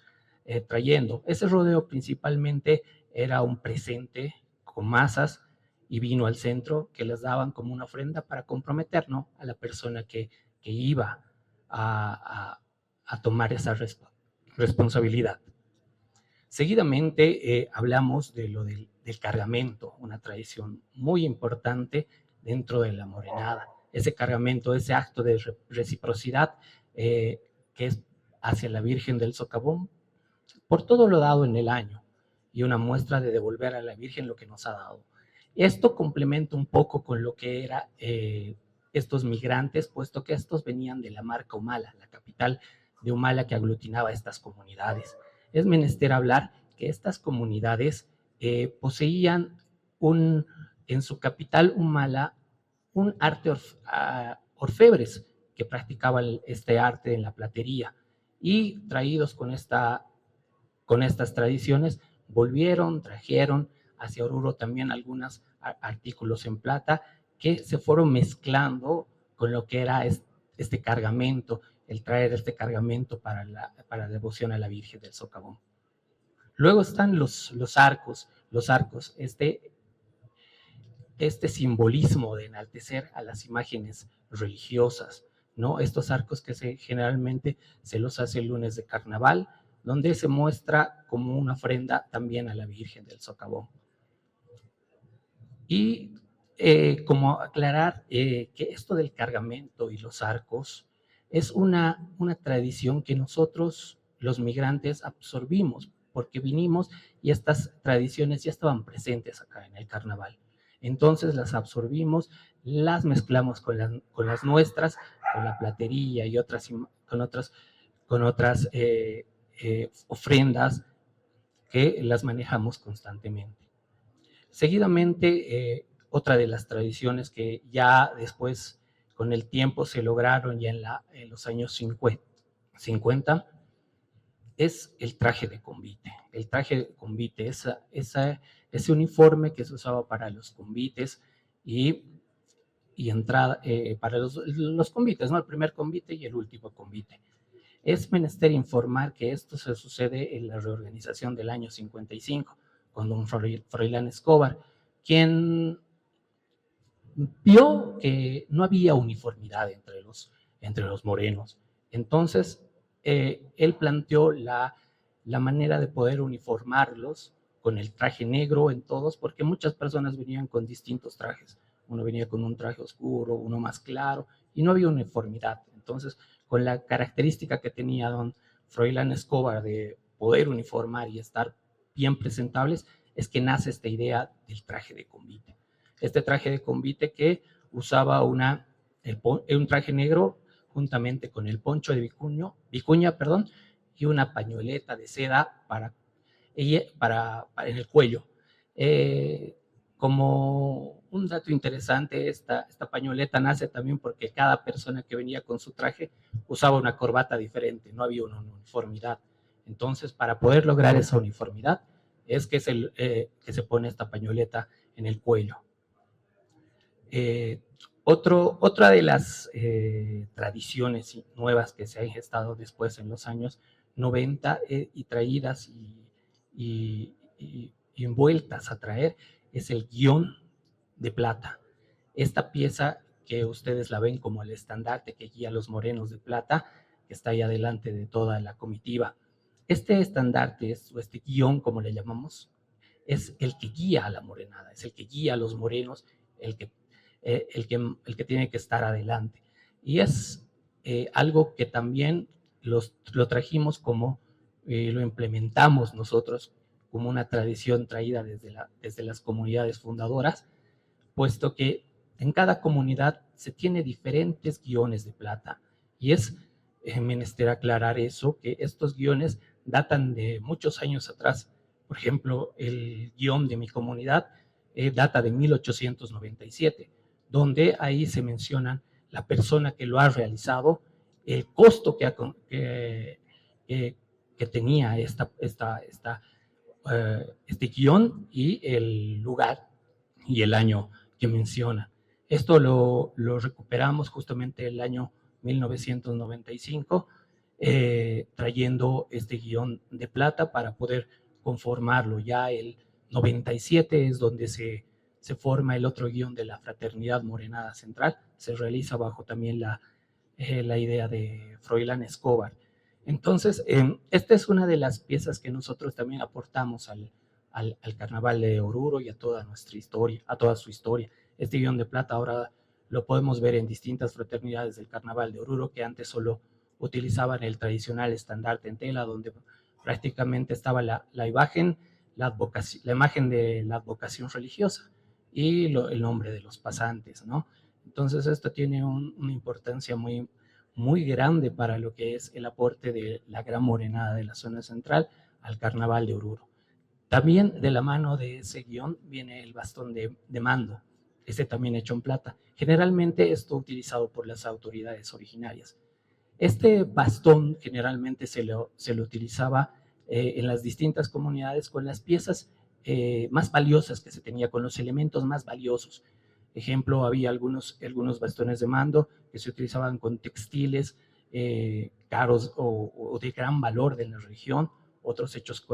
trayendo. Ese rodeo principalmente era un presente con masas y vino al centro que les daban como una ofrenda para comprometer, ¿no?, a la persona que iba a tomar esa responsabilidad. Seguidamente hablamos de lo del cargamento, una tradición muy importante dentro de la morenada. Ese cargamento, ese acto de reciprocidad que es hacia la Virgen del Socavón, por todo lo dado en el año, y una muestra de devolver a la Virgen lo que nos ha dado. Esto complementa un poco con lo que era estos migrantes, puesto que estos venían de la marca Humala, la capital de Humala que aglutinaba estas comunidades. Es menester hablar que estas comunidades poseían en su capital Humala un arte orfebres que practicaban este arte en la platería, y traídos con estas tradiciones, trajeron hacia Oruro también algunos artículos en plata que se fueron mezclando con lo que era este cargamento, el traer este cargamento para la devoción a la Virgen del Socavón. Luego están los arcos, este simbolismo de enaltecer a las imágenes religiosas, ¿no? Estos arcos que generalmente se los hace el lunes de carnaval, donde se muestra como una ofrenda también a la Virgen del Socavón. Y como aclarar que esto del cargamento y los arcos es una tradición que nosotros, los migrantes, absorbimos, porque vinimos y estas tradiciones ya estaban presentes acá en el carnaval. Entonces las absorbimos, las mezclamos con las nuestras, con la platería y con otras ofrendas que las manejamos constantemente. Seguidamente, otra de las tradiciones que ya después, con el tiempo, se lograron ya en los años 50, es el traje de convite. El traje de convite, ese uniforme que se usaba para los convites y entrada, para los convites, ¿no? El primer convite y el último convite. Es menester informar que esto se sucede en la reorganización del año 55, con don Froilán Escobar, quien vio que no había uniformidad entre los morenos. Entonces, él planteó la manera de poder uniformarlos con el traje negro en todos, porque muchas personas venían con distintos trajes. Uno venía con un traje oscuro, uno más claro, y no había uniformidad. Entonces, con la característica que tenía don Froilán Escobar de poder uniformar y estar bien presentables, es que nace esta idea del traje de convite. Este traje de convite que usaba un traje negro juntamente con el poncho de vicuña, y una pañoleta de seda en el cuello. Como un dato interesante, esta pañoleta nace también porque cada persona que venía con su traje usaba una corbata diferente, no había una uniformidad. Entonces, para poder lograr esa uniformidad, es que se pone esta pañoleta en el cuello. Otra de las tradiciones nuevas que se han gestado después en los años 90 y traídas y envueltas a traer es el guión de plata. Esta pieza que ustedes la ven como el estandarte que guía a los morenos de plata, que está ahí adelante de toda la comitiva. Este estandarte, o este guión, como le llamamos, es el que guía a la morenada, es el que guía a los morenos, el que tiene que estar adelante. Y es algo que también lo trajimos lo implementamos nosotros como una tradición traída desde las comunidades fundadoras, puesto que en cada comunidad se tiene diferentes guiones de plata. Y es menester aclarar eso, que estos guiones datan de muchos años atrás. Por ejemplo, el guión de mi comunidad data de 1897, donde ahí se menciona la persona que lo ha realizado el costo que tenía este guión y el lugar y el año que menciona. Esto lo recuperamos justamente el año 1995, trayendo este guión de plata para poder conformarlo. Ya el 97 es donde se forma el otro guión de la Fraternidad Morenada Central, se realiza bajo también la idea de Froilán Escobar. Entonces, esta es una de las piezas que nosotros también aportamos al Carnaval de Oruro y a toda nuestra historia, a toda su historia. Este guión de plata ahora lo podemos ver en distintas fraternidades del Carnaval de Oruro, que antes solo utilizaban el tradicional estandarte en tela, donde prácticamente estaba la imagen, la imagen de la advocación religiosa y el nombre de los pasantes, ¿no? Entonces esto tiene una importancia muy, muy grande para lo que es el aporte de la gran morenada de la zona central al Carnaval de Oruro. También de la mano de ese guión viene el bastón de mando, este también hecho en plata. Generalmente esto utilizado por las autoridades originarias. Este bastón generalmente se lo utilizaba en las distintas comunidades con las piezas más valiosas que se tenía, con los elementos más valiosos. Ejemplo, había algunos bastones de mando que se utilizaban con textiles caros o de gran valor de la región, otros hechos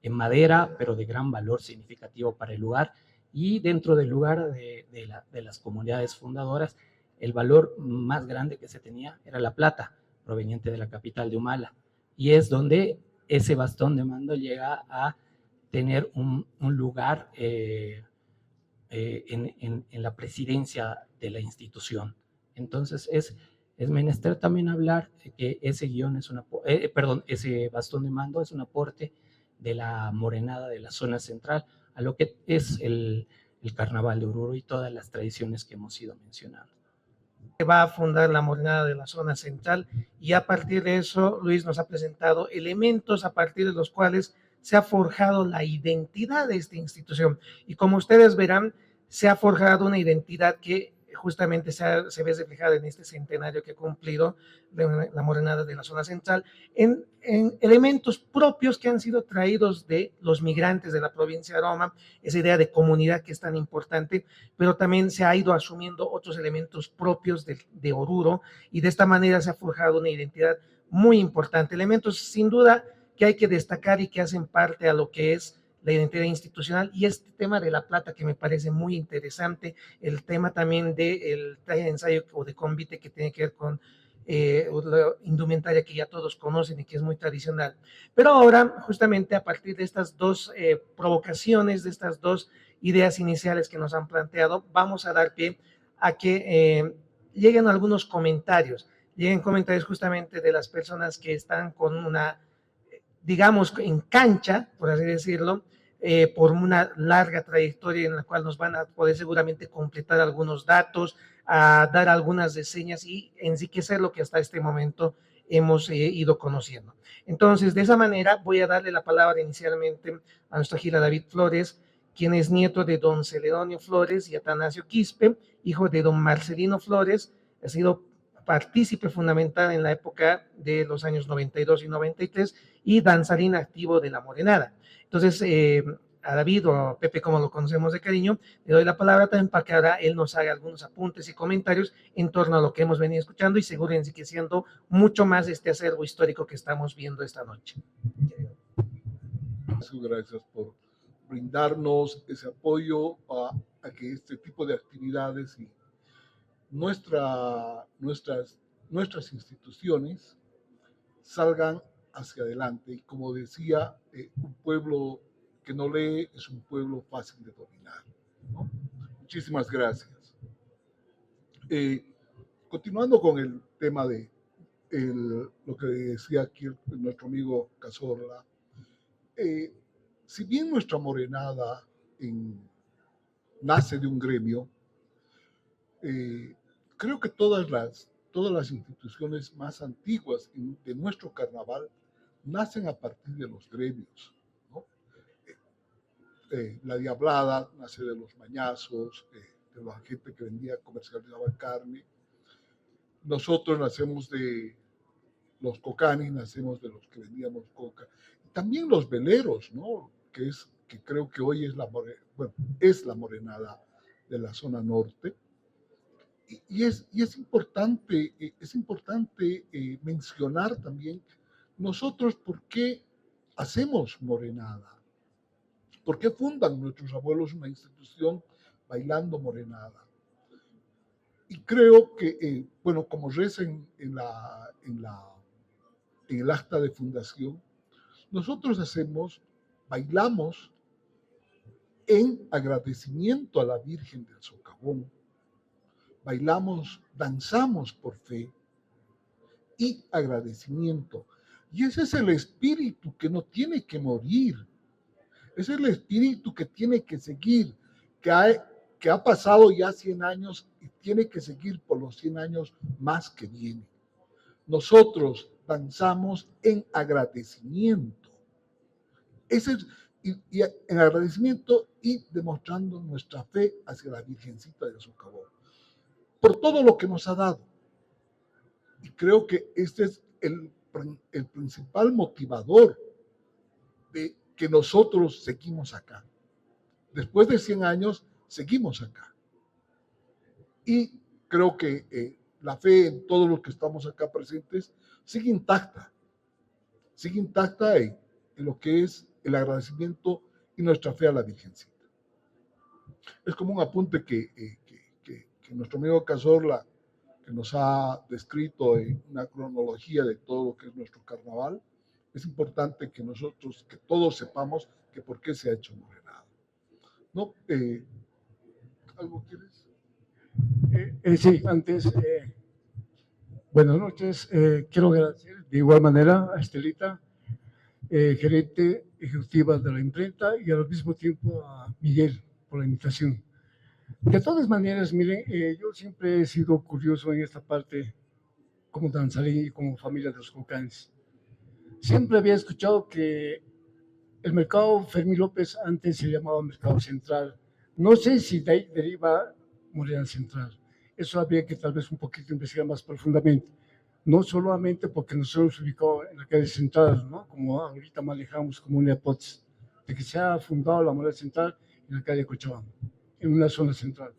en madera, pero de gran valor significativo para el lugar. Y dentro del lugar de las comunidades fundadoras, el valor más grande que se tenía era la plata, proveniente de la capital de Humala. Y es donde ese bastón de mando llega a tener un lugar en la presidencia de la institución. Entonces es menester también hablar que ese guión es ese bastón de mando es un aporte de la morenada de la zona central a lo que es el Carnaval de Oruro y todas las tradiciones que hemos ido mencionando. Va a fundar la morenada de la zona central y a partir de eso Luis nos ha presentado elementos a partir de los cuales se ha forjado la identidad de esta institución y como ustedes verán se ha forjado una identidad que justamente se ve reflejada en este centenario que ha cumplido la morenada de la zona central en elementos propios que han sido traídos de los migrantes de la provincia de Aroma, esa idea de comunidad que es tan importante, pero también se ha ido asumiendo otros elementos propios de Oruro y de esta manera se ha forjado una identidad muy importante, elementos sin duda que hay que destacar y que hacen parte a lo que es la identidad institucional y este tema de la plata que me parece muy interesante, el tema también del traje de ensayo o de convite que tiene que ver con la indumentaria que ya todos conocen y que es muy tradicional. Pero ahora, justamente a partir de estas dos provocaciones, de estas dos ideas iniciales que nos han planteado, vamos a dar pie a que lleguen algunos comentarios, lleguen comentarios justamente de las personas que están con una, digamos, en cancha, por así decirlo, por una larga trayectoria en la cual nos van a poder seguramente completar algunos datos, a dar algunas reseñas y enriquecer lo que hasta este momento hemos ido conociendo. Entonces, de esa manera voy a darle la palabra inicialmente a nuestro Gila David Flores, quien es nieto de don Celedonio Flores y Atanasio Quispe, hijo de don Marcelino Flores, ha sido partícipe fundamental en la época de los años 92 y 93 y danzarín activo de la morenada. Entonces, a David o a Pepe, como lo conocemos de cariño, le doy la palabra también para que ahora él nos haga algunos apuntes y comentarios en torno a lo que hemos venido escuchando y seguro enriqueciendo mucho más este acervo histórico que estamos viendo esta noche. Muchas gracias por brindarnos ese apoyo a que este tipo de actividades y nuestras instituciones salgan hacia adelante. Y como decía, un pueblo que no lee es un pueblo fácil de dominar, ¿no? Muchísimas gracias. Continuando con el tema de lo que decía aquí nuestro amigo Cazorla, si bien nuestra morenada nace de un gremio, creo que todas las instituciones más antiguas de nuestro carnaval nacen a partir de los gremios, ¿no? La Diablada nace de los mañazos, de la gente que vendía, comercializaba carne. Nosotros nacemos de los cocanis nacemos de los que vendíamos coca. También los veleros, ¿no? Que creo que hoy es la morenada de la zona norte. Y es importante mencionar también nosotros por qué hacemos morenada. ¿Por qué fundan nuestros abuelos una institución bailando morenada? Y creo que, como reza en el acta de fundación, nosotros bailamos en agradecimiento a la Virgen del Socavón. Danzamos por fe y agradecimiento. Y ese es el espíritu que no tiene que morir. Ese es el espíritu que tiene que seguir, que ha pasado ya 100 años y tiene que seguir por los 100 años más que vienen. Nosotros danzamos en agradecimiento. En agradecimiento y demostrando nuestra fe hacia la Virgencita del Socavón, por todo lo que nos ha dado. Y creo que este es el principal motivador de que nosotros seguimos acá. Después de 100 años, seguimos acá. Y creo que la fe en todos los que estamos acá presentes sigue intacta en lo que es el agradecimiento y nuestra fe a la Virgencita. Es como un apunte que nuestro amigo Cazorla, que nos ha descrito en una cronología de todo lo que es nuestro carnaval. Es importante que todos sepamos que por qué se ha hecho morenada. ¿No? ¿Algo quieres? Sí, antes, buenas noches. Quiero agradecer de igual manera a Estelita, gerente ejecutiva de la imprenta, y al mismo tiempo a Miguel por la invitación. De todas maneras, miren, yo siempre he sido curioso en esta parte como danzarín y como familia de los cocanes. Siempre había escuchado que el mercado Fermín López antes se llamaba Mercado Central. No sé si de ahí deriva Morena Central. Eso habría que tal vez un poquito investigar más profundamente. No solamente porque nos hemos ubicado en la calle Central, ¿no? Como ahorita manejamos como una hipótesis de que se ha fundado la Morena Central en la calle Cochabamba, en una zona central.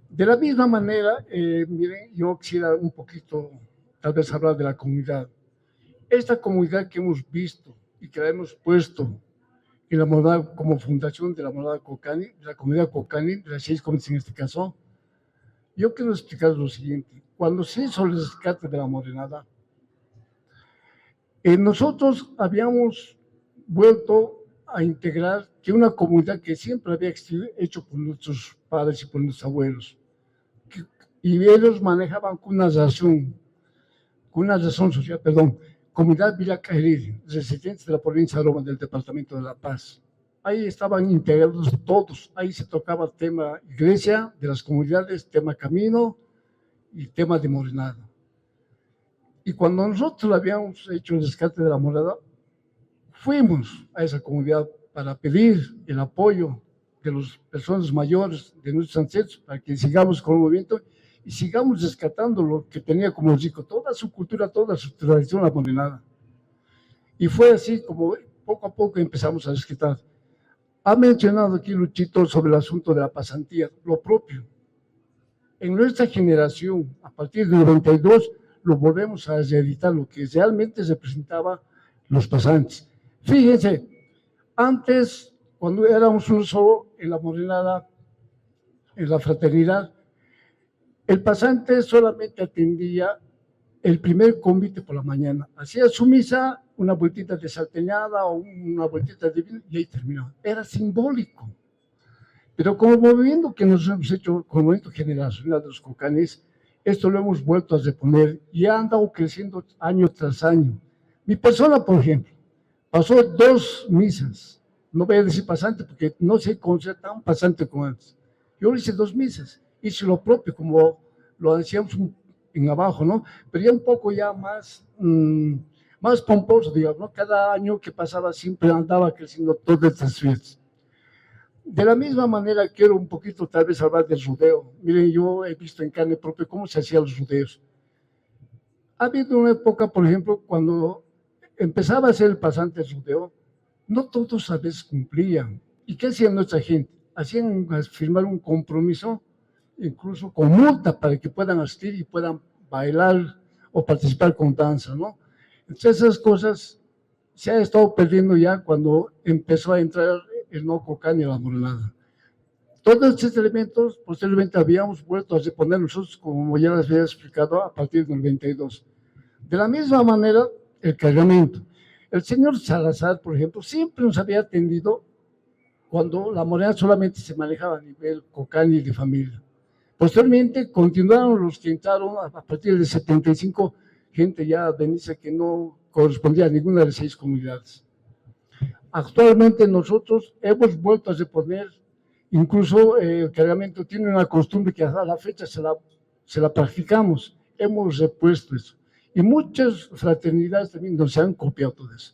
De la misma manera, miren, yo quisiera un poquito tal vez hablar de la comunidad. Esta comunidad que hemos visto y que la hemos puesto en la morenada como fundación de la morenada Cocani, de la comunidad Cocani, de las 6 comunidades en este caso, yo quiero explicar lo siguiente. Cuando se hizo el rescate de la morenada, nosotros habíamos vuelto a integrar que una comunidad que siempre había hecho por nuestros padres y por nuestros abuelos, y ellos manejaban con una razón social, Comunidad Villa Cajeril, residentes de la provincia de Roma del departamento de La Paz. Ahí estaban integrados todos, ahí se tocaba el tema iglesia de las comunidades, tema camino y tema de morenada. Y cuando nosotros habíamos hecho el rescate de la morenada, fuimos a esa comunidad para pedir el apoyo de las personas mayores, de nuestros ancestros, para que sigamos con el movimiento y sigamos rescatando lo que tenía como rico, toda su cultura, toda su tradición, la morenada. Y fue así como poco a poco empezamos a rescatar. Ha mencionado aquí Luchito sobre el asunto de la pasantía, lo propio. En nuestra generación, a partir del 92, lo volvemos a reeditar, lo que realmente representaba los pasantes. Fíjense, antes, cuando éramos uno solo en la morenada, en la fraternidad, el pasante solamente atendía el primer convite por la mañana. Hacía su misa, una vueltita de salteñada o una vueltita de vino y ahí terminaba. Era simbólico. Pero con el movimiento que nos hemos hecho, con el movimiento generacional de los cocanes, esto lo hemos vuelto a reponer y ha andado creciendo año tras año. Mi persona, por ejemplo, pasó 2 misas. No voy a decir pasante porque no se considera tan pasante como antes. Yo hice 2 misas. Hice lo propio, como lo decíamos en abajo, ¿no? Pero ya un poco ya más pomposo, digamos, ¿no? Cada año que pasaba siempre andaba creciendo todas estas fiestas. De la misma manera quiero un poquito tal vez hablar del rodeo. Miren, yo he visto en carne propia cómo se hacían los rodeos. Ha habido una época, por ejemplo, cuando empezaba a ser el pasante rodeo, no todos a veces cumplían. ¿Y qué hacía nuestra gente? Hacían firmar un compromiso, incluso con multa, para que puedan asistir y puedan bailar o participar con danza, ¿no? Entonces esas cosas se han estado perdiendo ya cuando empezó a entrar el no cocán y la morenada. Todos estos elementos posteriormente habíamos vuelto a reponer nosotros, como ya les había explicado, a partir del 92. De la misma manera, el cargamento. El señor Salazar, por ejemplo, siempre nos había atendido cuando la morenada solamente se manejaba a nivel cocán y de familia. Posteriormente continuaron los que entraron a partir del 75, gente ya Beniza que no correspondía a ninguna de las 6 comunidades. Actualmente nosotros hemos vuelto a reponer, incluso el cargamento tiene una costumbre que hasta la fecha se la practicamos, hemos repuesto eso. Y muchas fraternidades también nos han copiado todo eso.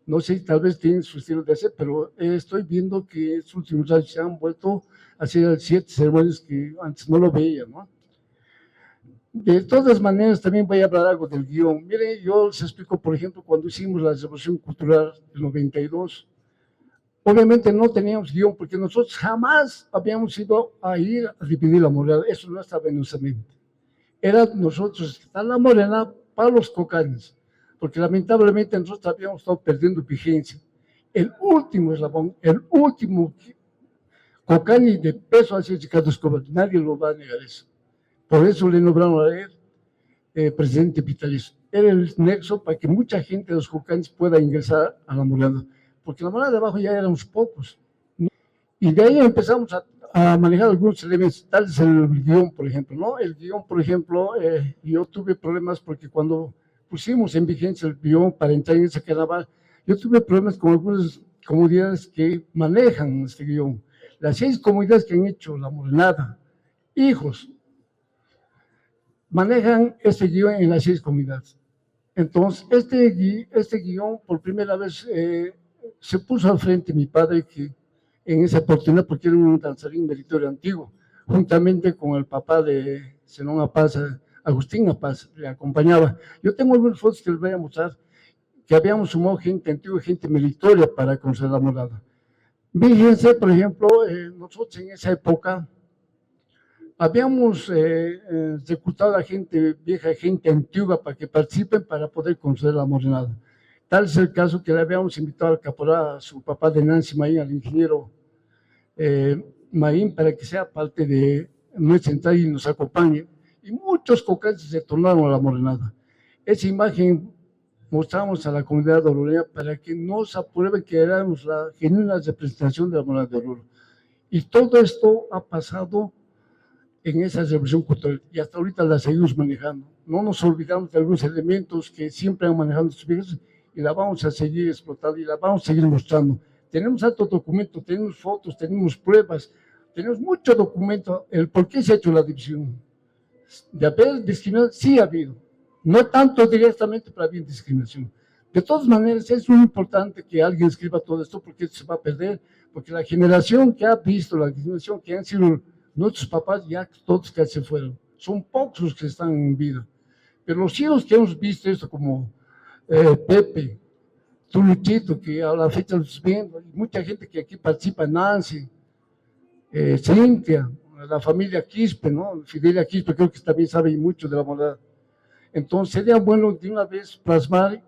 No sé, tal vez tienen su estilo de hacer, pero estoy viendo que estos últimos años se han vuelto a hacer 7 ceremonias que antes no lo veía, ¿no? De todas maneras, también voy a hablar algo del guión. Miren, yo les explico, por ejemplo, cuando hicimos la Revolución Cultural del 92, obviamente no teníamos guión, porque nosotros jamás habíamos ido a ir a dividir la morenada, eso no estaba en nuestra mente. Era nosotros estar la morenada para los cocanes, porque lamentablemente nosotros habíamos estado perdiendo vigencia. El último eslabón, el último cocani de peso ha sido Ricardo Escobar, nadie lo va a negar eso. Por eso le nombraron a él presidente vitalicio. Era el nexo para que mucha gente de los cocanes pueda ingresar a la morenada, porque la morenada de abajo ya éramos pocos, ¿no? Y de ahí empezamos a manejar algunos elementos, tal es el guión, por ejemplo, ¿no? El guión, por ejemplo, yo tuve problemas porque cuando pusimos en vigencia el guión para entrar en ese carnaval, yo tuve problemas con algunas comunidades que manejan este guión. Las 6 comunidades que han hecho la morenada, hijos, manejan este guión en las 6 comunidades. Entonces, este guión por primera vez se puso al frente mi padre, que en esa oportunidad, porque era un danzarín meritorio antiguo, juntamente con el papá de Zenón Apaz, Agustín Apaz, le acompañaba. Yo tengo algunas fotos que les voy a mostrar, que habíamos sumado gente antigua, gente meritoria para conocer la morada. Fíjense, por ejemplo, nosotros en esa época habíamos reclutado a gente vieja, gente antigua para que participen para poder conocer la morenada. Tal es el caso que le habíamos invitado al caporal, a su papá de Nancy Maín, al ingeniero Maín, para que sea parte de nuestra entrada y nos acompañe. Y muchos cocanes se tornaron a la morenada. Esa imagen mostramos a la comunidad ororeña para que nos aprueben que éramos la genuina representación de la morenada de Oruro. Y todo esto ha pasado en esa revolución cultural y hasta ahorita la seguimos manejando. No nos olvidamos de algunos elementos que siempre han manejado nuestros viejos y la vamos a seguir explotando y la vamos a seguir mostrando. Tenemos altos documentos, tenemos fotos, tenemos pruebas, tenemos mucho documento, el por qué se ha hecho la división. De haber discriminación, sí ha habido, no tanto directamente, pero había discriminación. De todas maneras, es muy importante que alguien escriba todo esto porque esto se va a perder, porque la generación que ha visto la discriminación, que han sido nuestros papás, ya todos casi se fueron, son pocos los que están en vida. Pero los hijos que hemos visto esto, como Pepe, tu Luchito, que a la fecha los viendo, y mucha gente que aquí participa, Nancy, Cintia, la familia Quispe, ¿no? Fidelia Quispe, creo que también sabe mucho de la moneda. Entonces sería bueno de una vez plasmar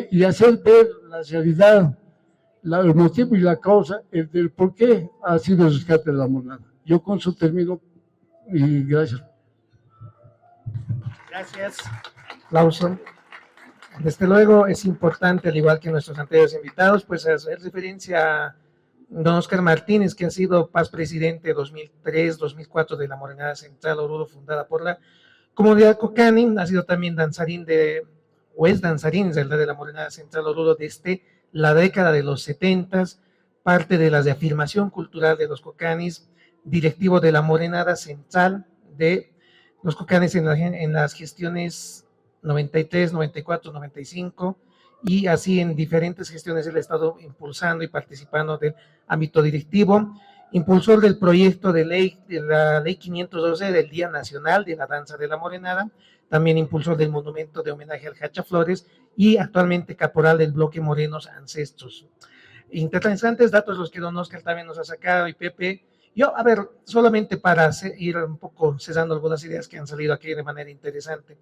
y hacer ver la realidad, el motivo y la causa, el del por qué ha sido el rescate de la moneda. Yo con eso termino y gracias. Gracias, Lawson. Desde luego es importante, al igual que nuestros anteriores invitados, pues hacer referencia a don Oscar Martínez, que ha sido Paz Presidente 2003-2004 de la Morenada Central Oruro, fundada por la comunidad cocani, ha sido también danzarín o es danzarín en realidad de la Morenada Central Oruro desde la década de los 70, parte de la reafirmación cultural de los cocanis, directivo de la Morenada Central de los cocanis en las gestiones 93, 94, 95, y así en diferentes gestiones él ha estado impulsando y participando del ámbito directivo, impulsor del proyecto de ley, de la ley 512 del Día Nacional de la Danza de la Morenada, también impulsor del monumento de homenaje al Hacha Flores y actualmente caporal del bloque Morenos Ancestros. Interesantes datos los que don Oscar también nos ha sacado y Pepe. Yo, a ver, solamente para ir un poco cesando algunas ideas que han salido aquí de manera interesante.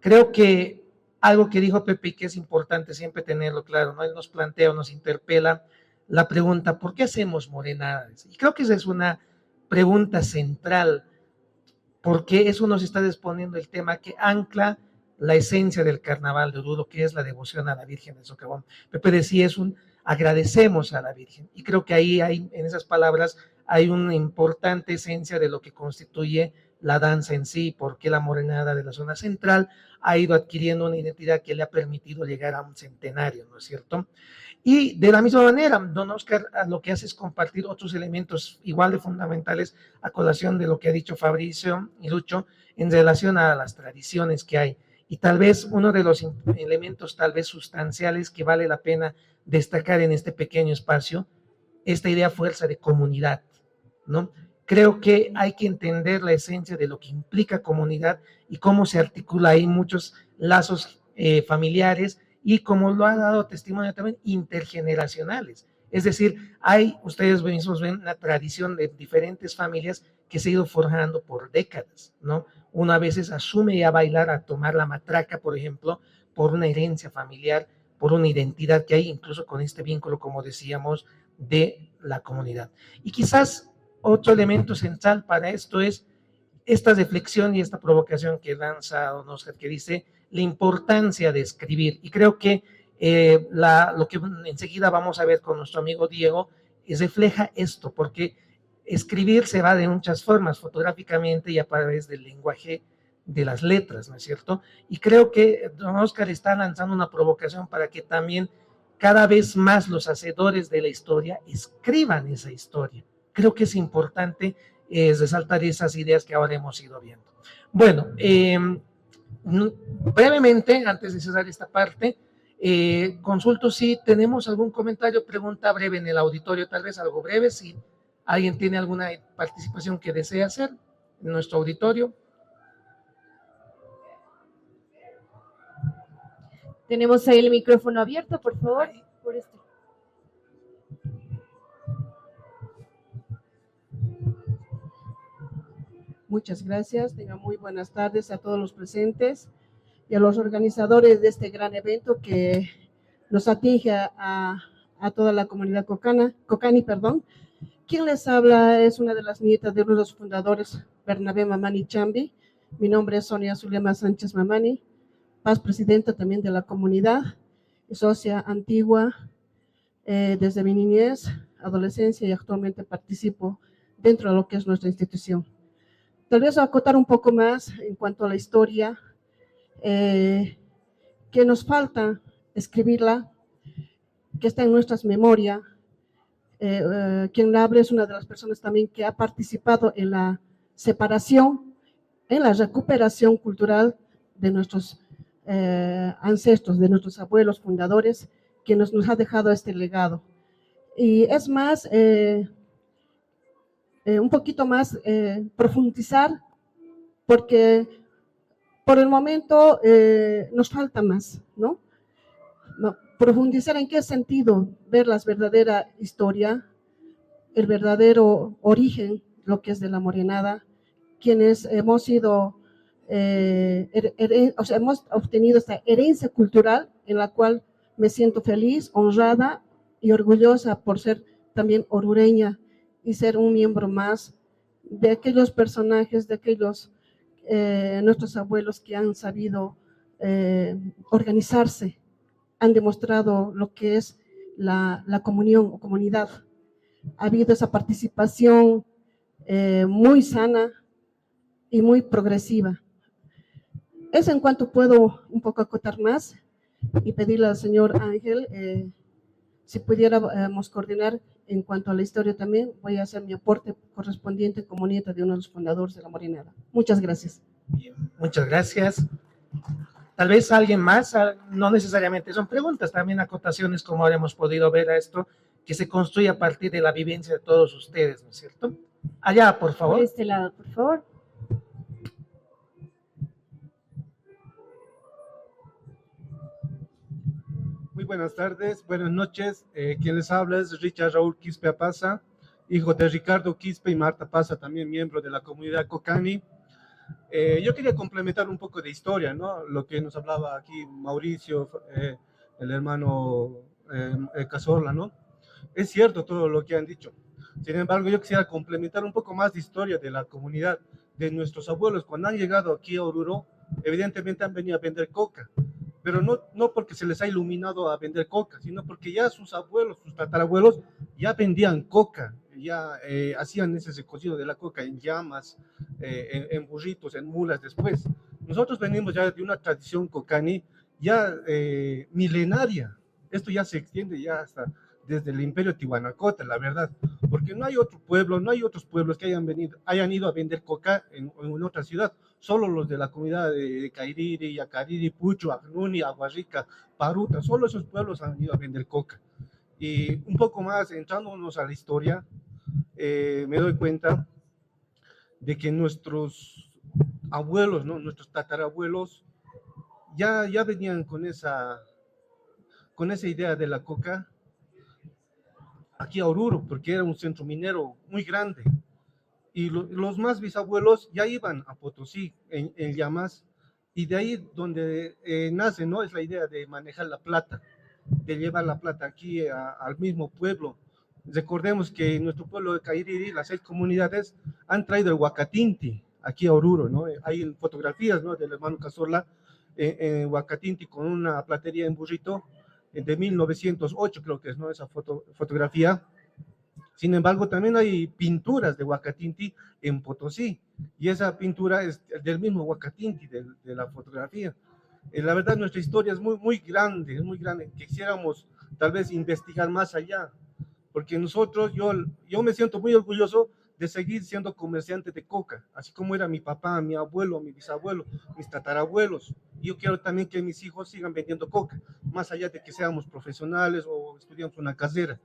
Creo que algo que dijo Pepe y que es importante siempre tenerlo claro, ¿no? Él nos plantea o nos interpela la pregunta, ¿por qué hacemos morenadas? Y creo que esa es una pregunta central, porque eso nos está exponiendo el tema que ancla la esencia del carnaval de Oruro, que es la devoción a la Virgen de Socavón. Pepe decía, agradecemos a la Virgen, y creo que ahí hay, en esas palabras, hay una importante esencia de lo que constituye la danza en sí, porque la morenada de la zona central ha ido adquiriendo una identidad que le ha permitido llegar a un centenario, ¿no es cierto? Y de la misma manera, don Oscar lo que hace es compartir otros elementos igual de fundamentales a colación de lo que ha dicho Fabricio y Lucho en relación a las tradiciones que hay. Y tal vez uno de los elementos tal vez sustanciales que vale la pena destacar en este pequeño espacio, esta idea fuerza de comunidad, ¿no? Creo que hay que entender la esencia de lo que implica comunidad y cómo se articula ahí muchos lazos familiares y como lo ha dado testimonio también intergeneracionales. Es decir, ustedes mismos ven una tradición de diferentes familias que se ha ido forjando por décadas, ¿no? Una vez asume a bailar, a tomar la matraca, por ejemplo, por una herencia familiar, por una identidad que hay, incluso con este vínculo, como decíamos, de la comunidad. Y quizás otro elemento central para esto es esta reflexión y esta provocación que lanza don Oscar, que dice la importancia de escribir. Y creo que lo que enseguida vamos a ver con nuestro amigo Diego refleja esto, porque escribir se va de muchas formas, fotográficamente y a través del lenguaje de las letras, ¿no es cierto? Y creo que don Oscar está lanzando una provocación para que también cada vez más los hacedores de la historia escriban esa historia. Creo que es importante resaltar esas ideas que ahora hemos ido viendo. Bueno, brevemente, antes de cerrar esta parte, consulto si tenemos algún comentario, pregunta breve en el auditorio, tal vez algo breve, si alguien tiene alguna participación que desee hacer en nuestro auditorio. Tenemos ahí el micrófono abierto, por favor. Por este. Muchas gracias. Tengan muy buenas tardes a todos los presentes y a los organizadores de este gran evento que nos atinge a toda la comunidad Cocani. Quien les habla es una de las nietas de uno de los fundadores, Bernabé Mamani Chambi. Mi nombre es Sonia Zulema Sánchez Mamani, paz presidenta también de la comunidad, socia antigua desde mi niñez, adolescencia y actualmente participo dentro de lo que es nuestra institución. Tal vez acotar un poco más en cuanto a la historia, que nos falta escribirla, que está en nuestras memorias. Quien la habla es una de las personas también que ha participado en la separación, en la recuperación cultural de nuestros ancestros, de nuestros abuelos fundadores, que nos ha dejado este legado. Y es más, un poquito más profundizar, porque por el momento nos falta más, ¿no? Profundizar en qué sentido, ver la verdadera historia, el verdadero origen, lo que es de la morenada, quienes hemos sido, hemos obtenido esta herencia cultural en la cual me siento feliz, honrada y orgullosa por ser también orureña y ser un miembro más de aquellos personajes, de aquellos nuestros abuelos que han sabido organizarse, han demostrado lo que es la comunión o comunidad. Ha habido esa participación muy sana y muy progresiva. Eso en cuanto puedo un poco acotar más y pedirle al señor Ángel si pudiéramos coordinar en cuanto a la historia también. Voy a hacer mi aporte correspondiente como nieta de uno de los fundadores de la morenada. Muchas gracias. Bien, muchas gracias. Tal vez alguien más, no necesariamente son preguntas, también acotaciones, como ahora hemos podido ver a esto, que se construye a partir de la vivencia de todos ustedes, ¿no es cierto? Allá, por favor. Por este lado, por favor. Muy buenas tardes, buenas noches. Quien les habla es Richard Raúl Quispe Apaza, hijo de Ricardo Quispe y Marta Paza, también miembro de la comunidad Cocani. Yo quería complementar un poco de historia, ¿no? Lo que nos hablaba aquí Mauricio, el hermano Cazorla, ¿no? Es cierto todo lo que han dicho. Sin embargo, yo quisiera complementar un poco más de historia de la comunidad, de nuestros abuelos. Cuando han llegado aquí a Oruro, evidentemente han venido a vender coca, pero no porque se les ha iluminado a vender coca, sino porque ya sus abuelos, sus tatarabuelos, ya vendían coca, ya hacían ese cocido de la coca en llamas, en burritos, en mulas después. Nosotros venimos ya de una tradición cocani ya milenaria. Esto ya se extiende ya hasta desde el imperio Tiwanacote, la verdad, porque no hay otro pueblo, no hay otros pueblos que hayan ido a vender coca en otra ciudad, solo los de la comunidad de Cairiri, Yacariri, Pucho, Agnuni, Aguarrica, Paruta, solo esos pueblos han ido a vender coca. Y un poco más, entrándonos a la historia, me doy cuenta de que nuestros abuelos, ¿no? Nuestros tatarabuelos, ya venían con esa idea de la coca aquí a Oruro, porque era un centro minero muy grande. Y los más bisabuelos ya iban a Potosí en llamas, y de ahí donde nace, ¿no? Es la idea de manejar la plata, de llevar la plata aquí al mismo pueblo. Recordemos que en nuestro pueblo de Cairiri, las 6 comunidades han traído el huacatinti aquí a Oruro, ¿no? Hay fotografías, ¿no? Del hermano Cazorla en huacatinti con una platería en burrito de 1908, creo que es, ¿no? Esa fotografía. Sin embargo, también hay pinturas de huacatinti en Potosí, y esa pintura es del mismo huacatinti de la fotografía. La verdad, nuestra historia es muy grande, quisiéramos tal vez investigar más allá, porque nosotros, yo me siento muy orgulloso de seguir siendo comerciante de coca, así como era mi papá, mi abuelo, mi bisabuelo, mis tatarabuelos. Yo quiero también que mis hijos sigan vendiendo coca, más allá de que seamos profesionales o estudiamos una carrera.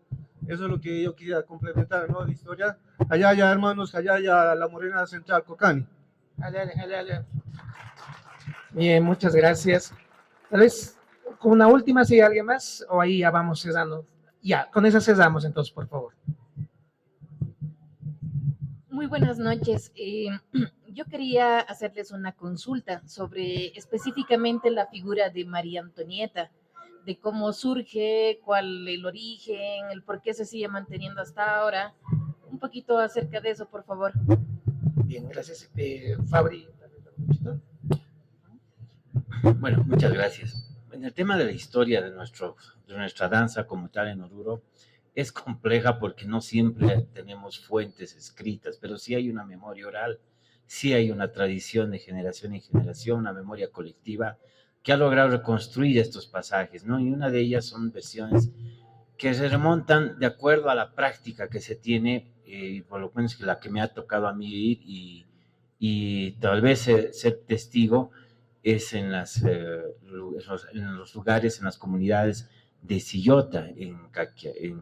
Eso es lo que yo quería complementar, ¿no? La historia. Allá, hermanos, allá, la Morena Central, Cocani. Ale. Bien, muchas gracias. Tal vez con una última, si hay alguien más, o ahí ya vamos cerrando. Ya, con esa cerramos entonces, por favor. Muy buenas noches. Yo quería hacerles una consulta sobre específicamente la figura de María Antonieta, de cómo surge, cuál el origen, el por qué se sigue manteniendo hasta ahora. Un poquito acerca de eso, por favor. Bien, gracias. Fabri. Bueno, muchas gracias. En el tema de la historia de nuestra danza como tal en Oruro, es compleja porque no siempre tenemos fuentes escritas, pero sí hay una memoria oral, sí hay una tradición de generación en generación, una memoria colectiva que ha logrado reconstruir estos pasajes, ¿no? Y una de ellas son versiones que se remontan de acuerdo a la práctica que se tiene, por lo menos la que me ha tocado a mí ir y tal vez ser testigo, es en los lugares, en las comunidades de Sillota, en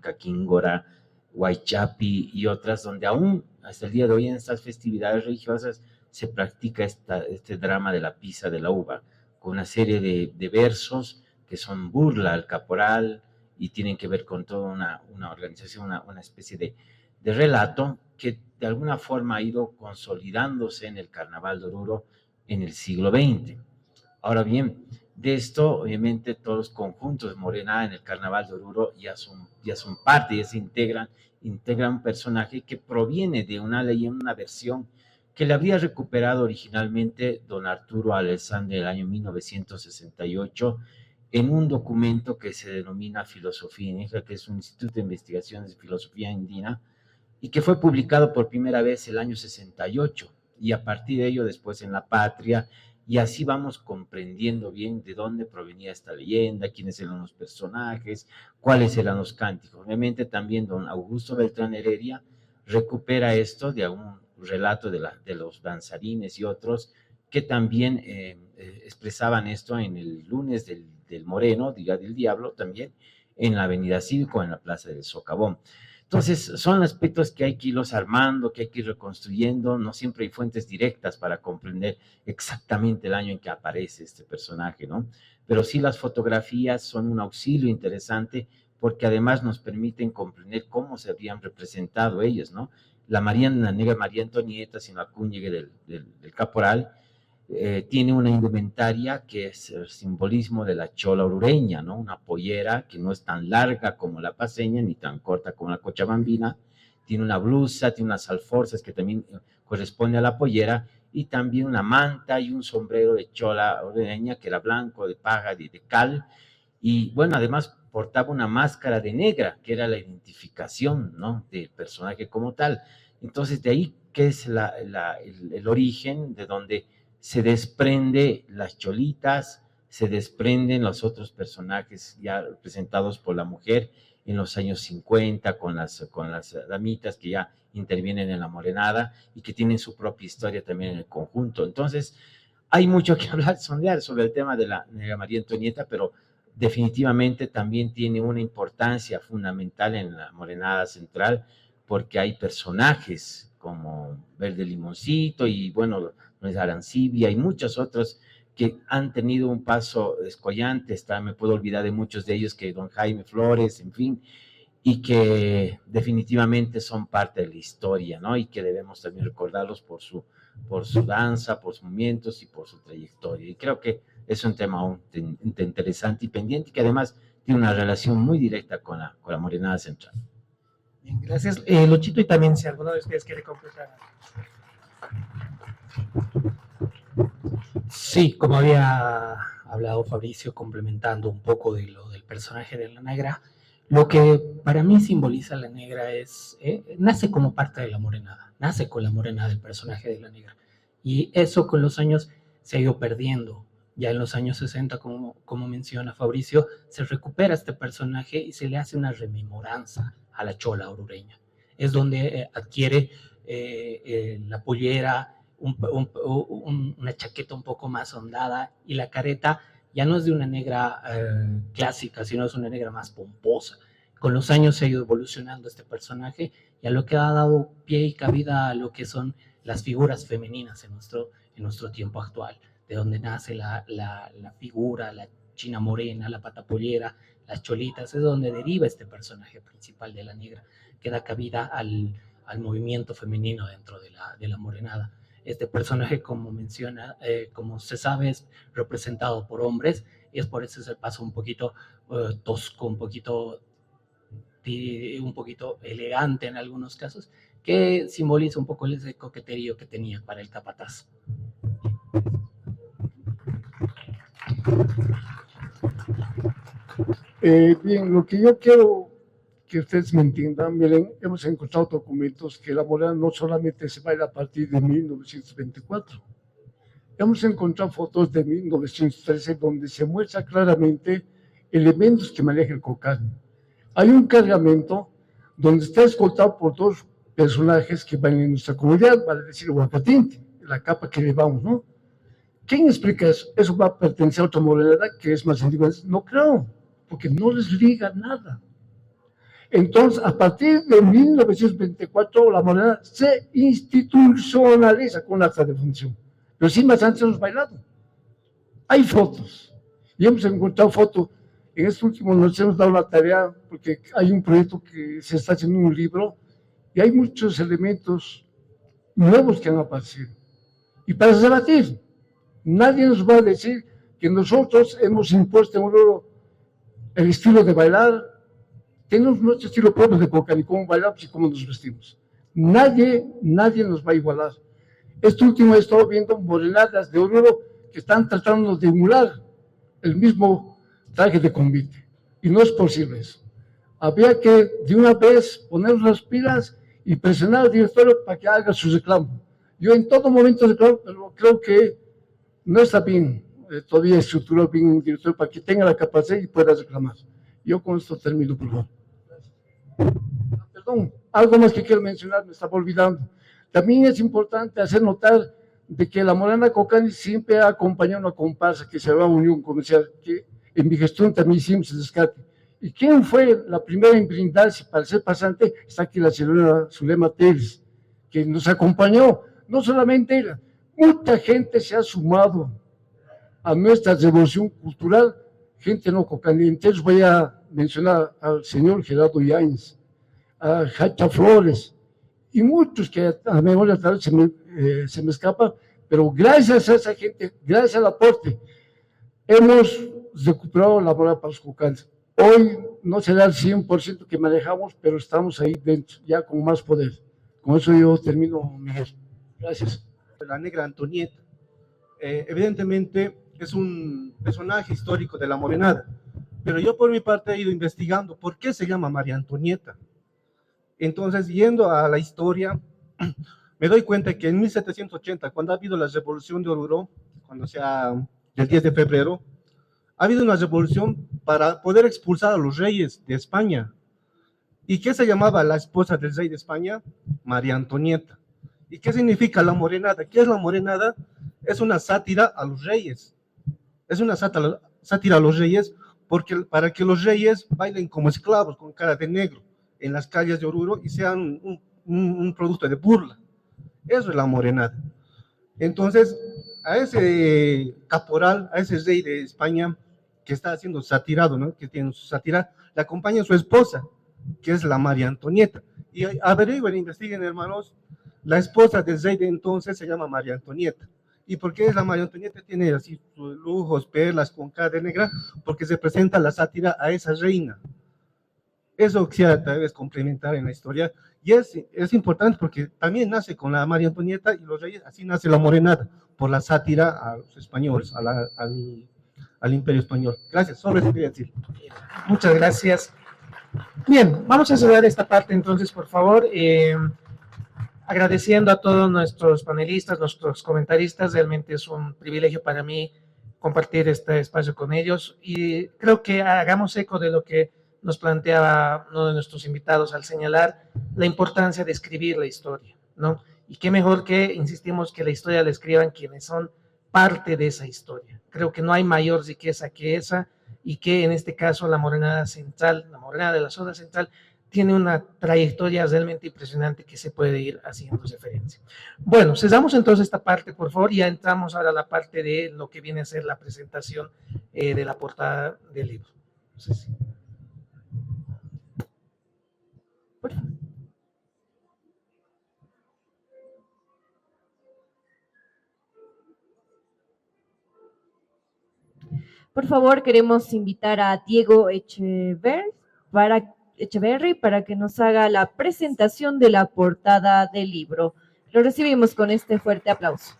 Caquíngora, Huaychapi y otras, donde aún hasta el día de hoy en estas festividades religiosas se practica este drama de la pisa de la uva, con una serie de versos que son burla al caporal y tienen que ver con toda una organización, una especie de relato que de alguna forma ha ido consolidándose en el Carnaval de Oruro en el siglo XX. Ahora bien, de esto, obviamente, todos los conjuntos de Morena en el Carnaval de Oruro ya son parte, ya se integran un personaje que proviene de una leyenda, una versión que le habría recuperado originalmente don Arturo Alessandri en el año 1968 en un documento que se denomina Filosofía Indígena, que es un instituto de investigaciones de filosofía indígena, y que fue publicado por primera vez el año 68, y a partir de ello después en La Patria, y así vamos comprendiendo bien de dónde provenía esta leyenda, quiénes eran los personajes, cuáles eran los cánticos. Obviamente también don Augusto Beltrán Heredia recupera esto de un relato de los danzarines y otros que también expresaban esto en el lunes del Moreno, Día del Diablo, también en la Avenida Cívico, en la Plaza del Socavón. Entonces, son aspectos que hay que irlos armando, que hay que ir reconstruyendo. No siempre hay fuentes directas para comprender exactamente el año en que aparece este personaje, ¿no? pero sí las fotografías son un auxilio interesante porque además nos permiten comprender cómo se habían representado ellos, ¿no? La negra María Antonieta, sino la cúñiga del caporal, tiene una indumentaria que es el simbolismo de la chola orureña, ¿no? Una pollera que no es tan larga como la paceña, ni tan corta como la cochabambina, tiene una blusa, tiene unas alforzas que también corresponde a la pollera, y también una manta y un sombrero de chola orureña que era blanco, de paja, de cal, y bueno, además portaba una máscara de negra, que era la identificación, ¿no?, del personaje como tal. Entonces, de ahí que es el origen de donde se desprende las cholitas, se desprenden los otros personajes ya representados por la mujer en los años 50 con las damitas que ya intervienen en la morenada y que tienen su propia historia también en el conjunto. Entonces, hay mucho que hablar, sondear sobre el tema de la negra María Antonieta, pero definitivamente también tiene una importancia fundamental en la morenada central, porque hay personajes como Verde Limoncito y bueno, Luis Arancibia y muchos otros que han tenido un paso descollante, me puedo olvidar de muchos de ellos, que don Jaime Flores, en fin, y que definitivamente son parte de la historia, ¿no? Y que debemos también recordarlos por su danza, por sus movimientos y por su trayectoria. Y creo que es un tema interesante y pendiente, y que además tiene una relación muy directa con la morenada central. Bien, gracias. Luchito, y también si alguno de ustedes quiere completar. Sí, como había hablado Fabricio, complementando un poco de lo del personaje de la negra, lo que para mí simboliza la negra es, nace como parte de la morenada, nace con la morenada del personaje de la negra, y eso con los años se ha ido perdiendo. Ya en los años 60, como menciona Fabricio, se recupera este personaje y se le hace una rememoranza a la chola orureña. Es donde adquiere la pollera, una chaqueta un poco más ondada, y la careta ya no es de una negra clásica, sino es una negra más pomposa. Con los años se ha ido evolucionando este personaje, y a lo que ha dado pie y cabida a lo que son las figuras femeninas en nuestro tiempo actual, de donde nace la figura, la china morena, la patapollera, las cholitas, es donde deriva este personaje principal de la negra, que da cabida al movimiento femenino dentro de la morenada. Este personaje, como menciona, como se sabe, es representado por hombres, y es por eso es el paso un poquito tosco, un poquito elegante en algunos casos, que simboliza un poco ese coqueterío que tenía para el capataz. Bien, lo que yo quiero que ustedes me entiendan, miren, hemos encontrado documentos que la morena no solamente se baila a partir de 1924. Hemos encontrado fotos de 1913 donde se muestra claramente elementos que maneja el cocán. Hay un cargamento donde está escoltado por dos personajes que van en nuestra comunidad, vale decir, Huacatinte, la capa que llevamos, ¿no? ¿Quién explica eso? ¿Eso va a pertenecer a otra morenada que es más antigua? No creo, porque no les liga nada. Entonces, a partir de 1924, la morenada se institucionaliza con acta de función. Pero sí, más antes hemos bailado. Hay fotos, y hemos encontrado fotos. En este último nos hemos dado la tarea, porque hay un proyecto que se está haciendo un libro, y hay muchos elementos nuevos que han aparecido. Y para debatir, nadie nos va a decir que nosotros hemos impuesto el estilo de bailar. Tenemos nuestro estilo propio de Cocán, y cómo bailamos y cómo nos vestimos. Nadie nos va a igualar. Este último he estado viendo morenadas de Oruro que están tratando de emular el mismo traje de convite, y no es posible eso. Había que de una vez poner las pilas y presionar al directorio para que haga su reclamo. Yo en todo momento reclamo, pero creo que no está bien todavía estructurado bien un directorio para que tenga la capacidad y pueda reclamar. Yo con esto termino, por favor. Perdón, algo más que quiero mencionar, me estaba olvidando. También es importante hacer notar de que la Morena Cocán siempre ha acompañado una comparsa que se llama Unión Comercial, que en mi gestión también hicimos el rescate. ¿Y quién fue la primera en brindarse para ser pasante? Está aquí la señora Zulema Teles, que nos acompañó. No solamente ella, mucha gente se ha sumado a nuestra revolución cultural, gente no cocaní. Entonces voy a mencionar al señor Gerardo Yáñez, a Jacha Flores, y muchos que a la memoria tal vez se me escapa, pero gracias a esa gente, gracias al aporte, hemos recuperado la moral para los cocanes. Hoy no será el 100% que manejamos, pero estamos ahí dentro, ya con más poder. Con eso yo termino, Miguel. Gracias. La negra Antonieta. Evidentemente es un personaje histórico de la Morenada, pero yo por mi parte he ido investigando por qué se llama María Antonieta. Entonces, yendo a la historia, me doy cuenta que en 1780, cuando ha habido la revolución de Oruro, cuando sea el 10 de febrero, ha habido una revolución para poder expulsar a los reyes de España. ¿Y qué se llamaba la esposa del rey de España? María Antonieta. ¿Y qué significa la morenada? ¿Qué es la morenada? Es una sátira a los reyes. Es una sátira a los reyes porque, para que los reyes bailen como esclavos con cara de negro en las calles de Oruro y sean un producto de burla. Eso es la morenada. Entonces, a ese caporal, a ese rey de España que está siendo satirado, ¿no? Que tiene su sátira, le acompaña su esposa, que es la María Antonieta. Y averigüen, investiguen, hermanos, la esposa del rey de entonces se llama María Antonieta. ¿Y por qué es la María Antonieta? Tiene así sus lujos, perlas con cara negra, porque se presenta la sátira a esa reina. Eso quisiera tal vez complementar en la historia, y es importante porque también nace con la María Antonieta y los reyes, así nace la morenada, por la sátira a los españoles, al imperio español. Gracias, solo eso quería decir. Muchas gracias. Bien, vamos a cerrar esta parte entonces, por favor, agradeciendo a todos nuestros panelistas, nuestros comentaristas. Realmente es un privilegio para mí compartir este espacio con ellos, y creo que hagamos eco de lo que nos planteaba uno de nuestros invitados al señalar la importancia de escribir la historia, ¿no? Y qué mejor que, insistimos, que la historia la escriban quienes son parte de esa historia. Creo que no hay mayor riqueza que esa, y que en este caso la Morenada Central, la Morenada de la Zona Central, tiene una trayectoria realmente impresionante que se puede ir haciendo referencia. Bueno, cesamos entonces esta parte, por favor, y ya entramos ahora a la parte de lo que viene a ser la presentación de la portada del libro. No sé si... Por favor, queremos invitar a Diego Echeverry para que nos haga la presentación de la portada del libro. Lo recibimos con este fuerte aplauso.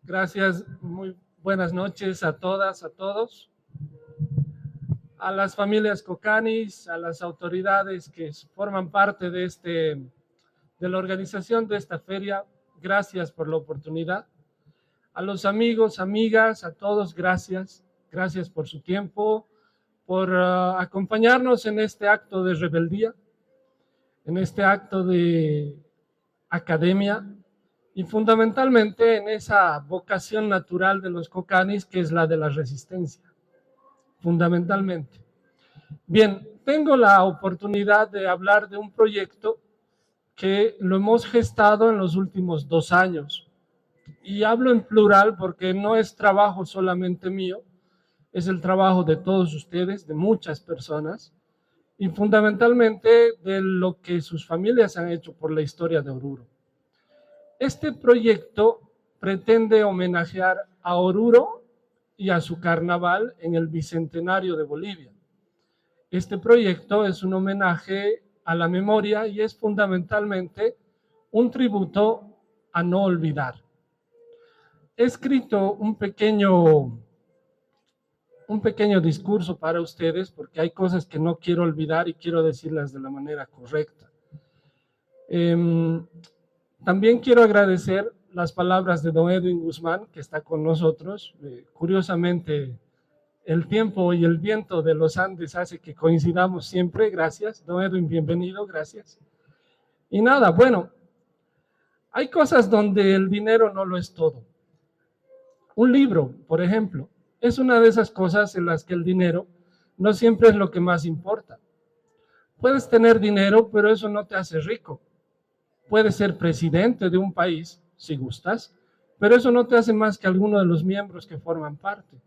Gracias, muy buenas noches a todas, a todos. A las familias Cocanis, a las autoridades que forman parte de la organización de esta feria, gracias por la oportunidad. A los amigos, amigas, a todos, gracias. Gracias por su tiempo, por acompañarnos en este acto de rebeldía, en este acto de academia, y fundamentalmente en esa vocación natural de los Cocanis, que es la de la resistencia, fundamentalmente. Bien, tengo la oportunidad de hablar de un proyecto que lo hemos gestado en los últimos 2 años. Y hablo en plural porque no es trabajo solamente mío, es el trabajo de todos ustedes, de muchas personas, y fundamentalmente de lo que sus familias han hecho por la historia de Oruro. Este proyecto pretende homenajear a Oruro y a su carnaval en el Bicentenario de Bolivia. Este proyecto es un homenaje a la memoria y es fundamentalmente un tributo a no olvidar. He escrito un pequeño discurso para ustedes porque hay cosas que no quiero olvidar y quiero decirlas de la manera correcta. También quiero agradecer las palabras de don Edwin Guzmán, que está con nosotros. Curiosamente, el tiempo y el viento de los Andes hace que coincidamos siempre. Gracias, don Edwin, bienvenido, gracias. Y nada, bueno, hay cosas donde el dinero no lo es todo. Un libro, por ejemplo, es una de esas cosas en las que el dinero no siempre es lo que más importa. Puedes tener dinero, pero eso no te hace rico. Puedes ser presidente de un país, si gustas, pero eso no te hace más que alguno de los miembros que forman parte.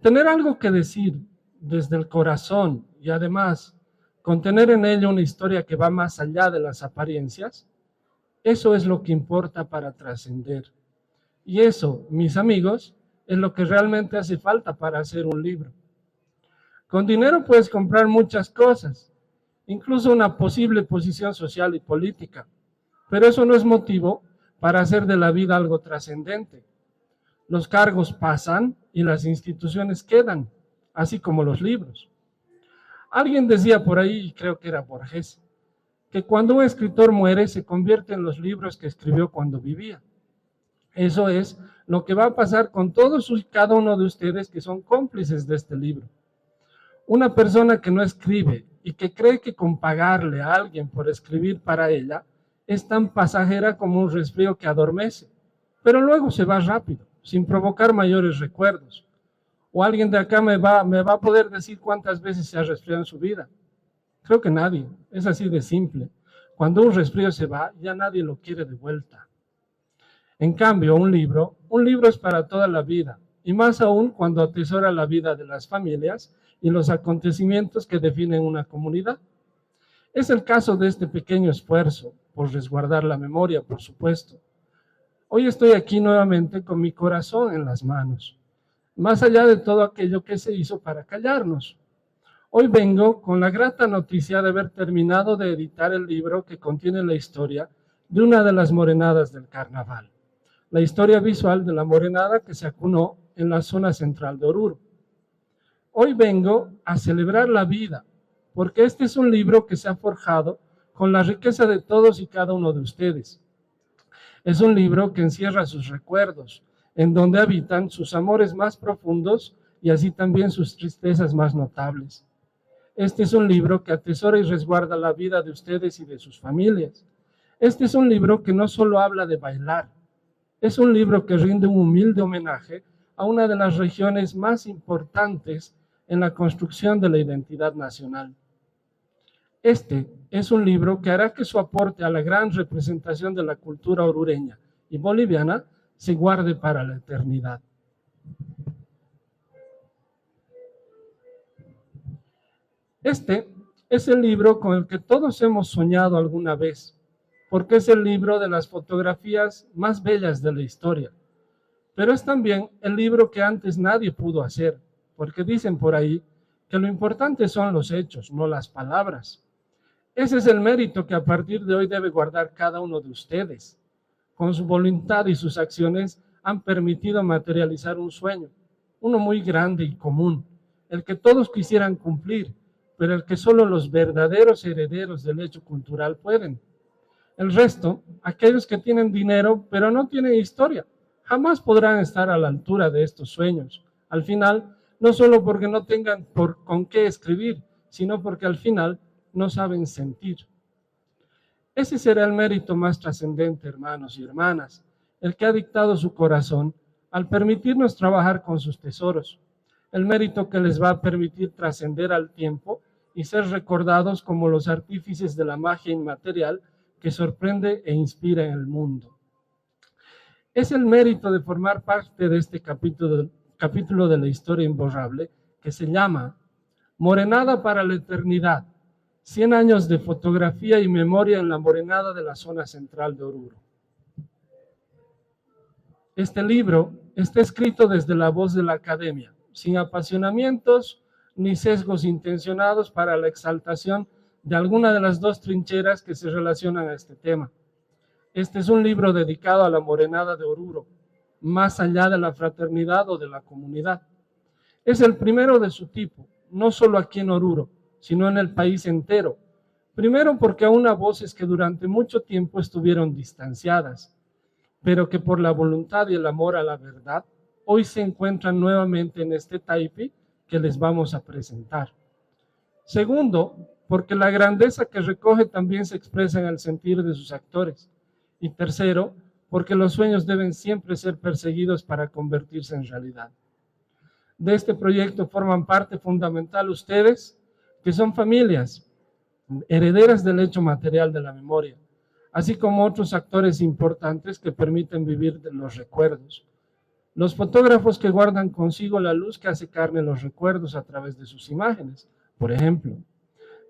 Tener algo que decir desde el corazón y además contener en ello una historia que va más allá de las apariencias, eso es lo que importa para trascender. Y eso, mis amigos, es lo que realmente hace falta para hacer un libro. Con dinero puedes comprar muchas cosas, incluso una posible posición social y política, pero eso no es motivo para hacer de la vida algo trascendente. Los cargos pasan y las instituciones quedan, así como los libros. Alguien decía por ahí, y creo que era Borges, que cuando un escritor muere se convierte en los libros que escribió cuando vivía. Eso es lo que va a pasar con todos y cada uno de ustedes que son cómplices de este libro. Una persona que no escribe y que cree que con pagarle a alguien por escribir para ella es tan pasajera como un resfrío que adormece, pero luego se va rápido, sin provocar mayores recuerdos. O alguien de acá me va a poder decir cuántas veces se ha resfriado en su vida. Creo que nadie, es así de simple. Cuando un resfrío se va, ya nadie lo quiere de vuelta. En cambio, un libro es para toda la vida, y más aún cuando atesora la vida de las familias y los acontecimientos que definen una comunidad. Es el caso de este pequeño esfuerzo por resguardar la memoria, por supuesto. Hoy estoy aquí nuevamente con mi corazón en las manos, más allá de todo aquello que se hizo para callarnos. Hoy vengo con la grata noticia de haber terminado de editar el libro que contiene la historia de una de las morenadas del carnaval, la historia visual de la morenada que se acunó en la zona central de Oruro. Hoy vengo a celebrar la vida, porque este es un libro que se ha forjado con la riqueza de todos y cada uno de ustedes. Es un libro que encierra sus recuerdos, en donde habitan sus amores más profundos y así también sus tristezas más notables. Este es un libro que atesora y resguarda la vida de ustedes y de sus familias. Este es un libro que no solo habla de bailar, es un libro que rinde un humilde homenaje a una de las regiones más importantes en la construcción de la identidad nacional. Este es un libro que hará que su aporte a la gran representación de la cultura orureña y boliviana se guarde para la eternidad. Este es el libro con el que todos hemos soñado alguna vez, porque es el libro de las fotografías más bellas de la historia. Pero es también el libro que antes nadie pudo hacer, porque dicen por ahí que lo importante son los hechos, no las palabras. Ese es el mérito que a partir de hoy debe guardar cada uno de ustedes. Con su voluntad y sus acciones han permitido materializar un sueño, uno muy grande y común, el que todos quisieran cumplir, pero el que solo los verdaderos herederos del hecho cultural pueden. El resto, aquellos que tienen dinero pero no tienen historia, jamás podrán estar a la altura de estos sueños. Al final, no solo porque no tengan con qué escribir, sino porque al final no saben sentir. Ese será el mérito más trascendente, hermanos y hermanas, el que ha dictado su corazón al permitirnos trabajar con sus tesoros, el mérito que les va a permitir trascender al tiempo y ser recordados como los artífices de la magia inmaterial que sorprende e inspira en el mundo. Es el mérito de formar parte de este capítulo de la historia imborrable que se llama Morenada para la Eternidad, 100 años de fotografía y memoria en la morenada de la zona central de Oruro. Este libro está escrito desde la voz de la academia, sin apasionamientos ni sesgos intencionados para la exaltación de alguna de las dos trincheras que se relacionan a este tema. Este es un libro dedicado a la morenada de Oruro, más allá de la fraternidad o de la comunidad. Es el primero de su tipo, no solo aquí en Oruro, sino en el país entero. Primero porque aúna voces que durante mucho tiempo estuvieron distanciadas, pero que por la voluntad y el amor a la verdad, hoy se encuentran nuevamente en este taipi que les vamos a presentar. Segundo, porque la grandeza que recoge también se expresa en el sentir de sus actores. Y tercero, porque los sueños deben siempre ser perseguidos para convertirse en realidad. De este proyecto forman parte fundamental ustedes, que son familias herederas del hecho material de la memoria, así como otros actores importantes que permiten vivir de los recuerdos. Los fotógrafos que guardan consigo la luz que hace carne los recuerdos a través de sus imágenes. Por ejemplo,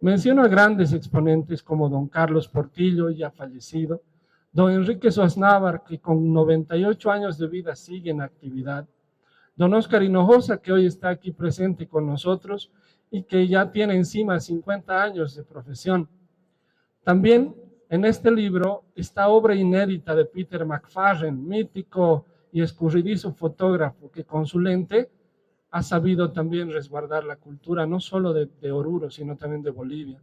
menciono a grandes exponentes como don Carlos Portillo, ya fallecido, don Enrique Sosnávar, que con 98 años de vida sigue en actividad, don Óscar Hinojosa, que hoy está aquí presente con nosotros y que ya tiene encima 50 años de profesión. También en este libro está obra inédita de Peter McFarren, mítico y escurridizo fotógrafo que con su lente ha sabido también resguardar la cultura no solo de Oruro, sino también de Bolivia.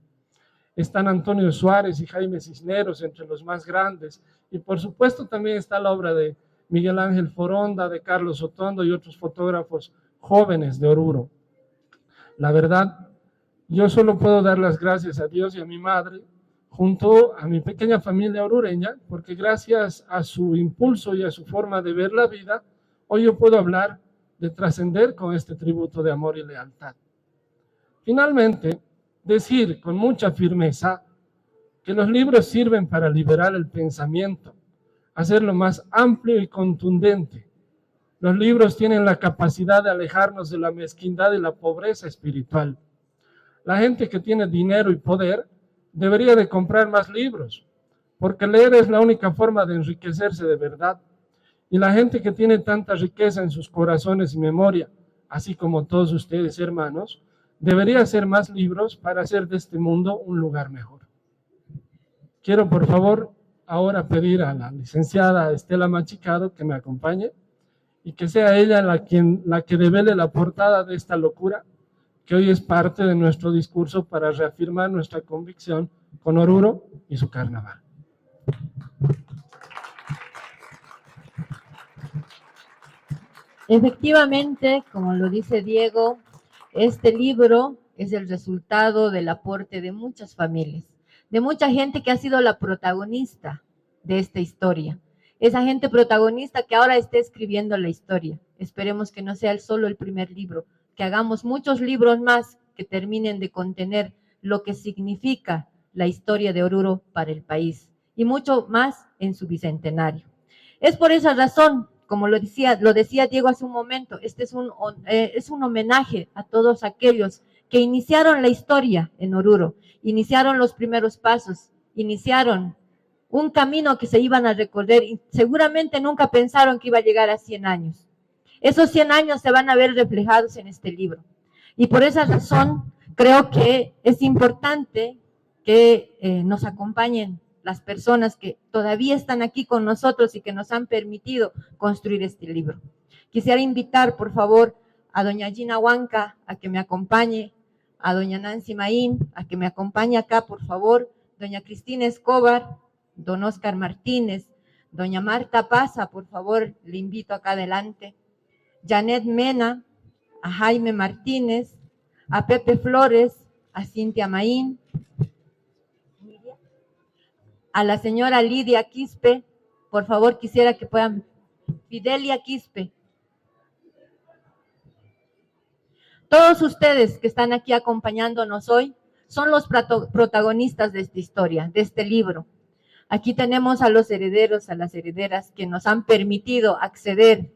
Están Antonio Suárez y Jaime Cisneros entre los más grandes, y por supuesto también está la obra de Miguel Ángel Foronda, de Carlos Otondo y otros fotógrafos jóvenes de Oruro. La verdad, yo solo puedo dar las gracias a Dios y a mi madre, junto a mi pequeña familia orureña, porque gracias a su impulso y a su forma de ver la vida, hoy yo puedo hablar de trascender con este tributo de amor y lealtad. Finalmente, decir con mucha firmeza que los libros sirven para liberar el pensamiento, hacerlo más amplio y contundente. Los libros tienen la capacidad de alejarnos de la mezquindad y la pobreza espiritual. La gente que tiene dinero y poder debería de comprar más libros, porque leer es la única forma de enriquecerse de verdad. Y la gente que tiene tanta riqueza en sus corazones y memoria, así como todos ustedes, hermanos, debería hacer más libros para hacer de este mundo un lugar mejor. Quiero, por favor, ahora pedir a la licenciada Estela Machicado que me acompañe y que sea ella la que revele la portada de esta locura, que hoy es parte de nuestro discurso para reafirmar nuestra convicción con Oruro y su carnaval. Efectivamente, como lo dice Diego, este libro es el resultado del aporte de muchas familias, de mucha gente que ha sido la protagonista de esta historia. Esa gente protagonista que ahora está escribiendo la historia. Esperemos que no sea solo el primer libro, que hagamos muchos libros más que terminen de contener lo que significa la historia de Oruro para el país y mucho más en su bicentenario. Es por esa razón, como lo decía Diego hace un momento, este es un homenaje a todos aquellos que iniciaron la historia en Oruro, iniciaron los primeros pasos, iniciaron un camino que se iban a recorrer y seguramente nunca pensaron que iba a llegar a 100 años. Esos 100 años se van a ver reflejados en este libro. Y por esa razón creo que es importante que nos acompañen las personas que todavía están aquí con nosotros y que nos han permitido construir este libro. Quisiera invitar, por favor, a doña Gina Huanca a que me acompañe, a doña Nancy Maín a que me acompañe acá, por favor, doña Cristina Escobar, don Óscar Martínez, doña Marta Paza, por favor, le invito acá adelante, Janet Mena, a Jaime Martínez, a Pepe Flores, a Cintia Maín, a la señora Lidia Quispe, por favor, quisiera que puedan, Fidelia Quispe. Todos ustedes que están aquí acompañándonos hoy son los protagonistas de esta historia, de este libro. Aquí tenemos a los herederos, a las herederas que nos han permitido acceder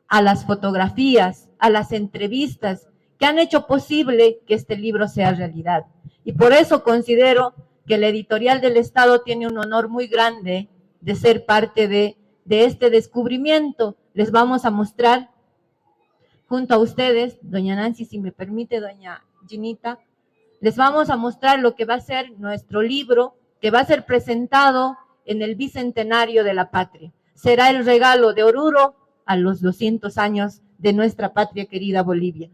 a las fotografías, a las entrevistas que han hecho posible que este libro sea realidad. Y por eso considero que la Editorial del Estado tiene un honor muy grande de ser parte de este descubrimiento. Les vamos a mostrar junto a ustedes, doña Nancy, si me permite, doña Ginita, les vamos a mostrar lo que va a ser nuestro libro, que va a ser presentado en el Bicentenario de la Patria. Será el regalo de Oruro a los 200 años de nuestra patria querida Bolivia.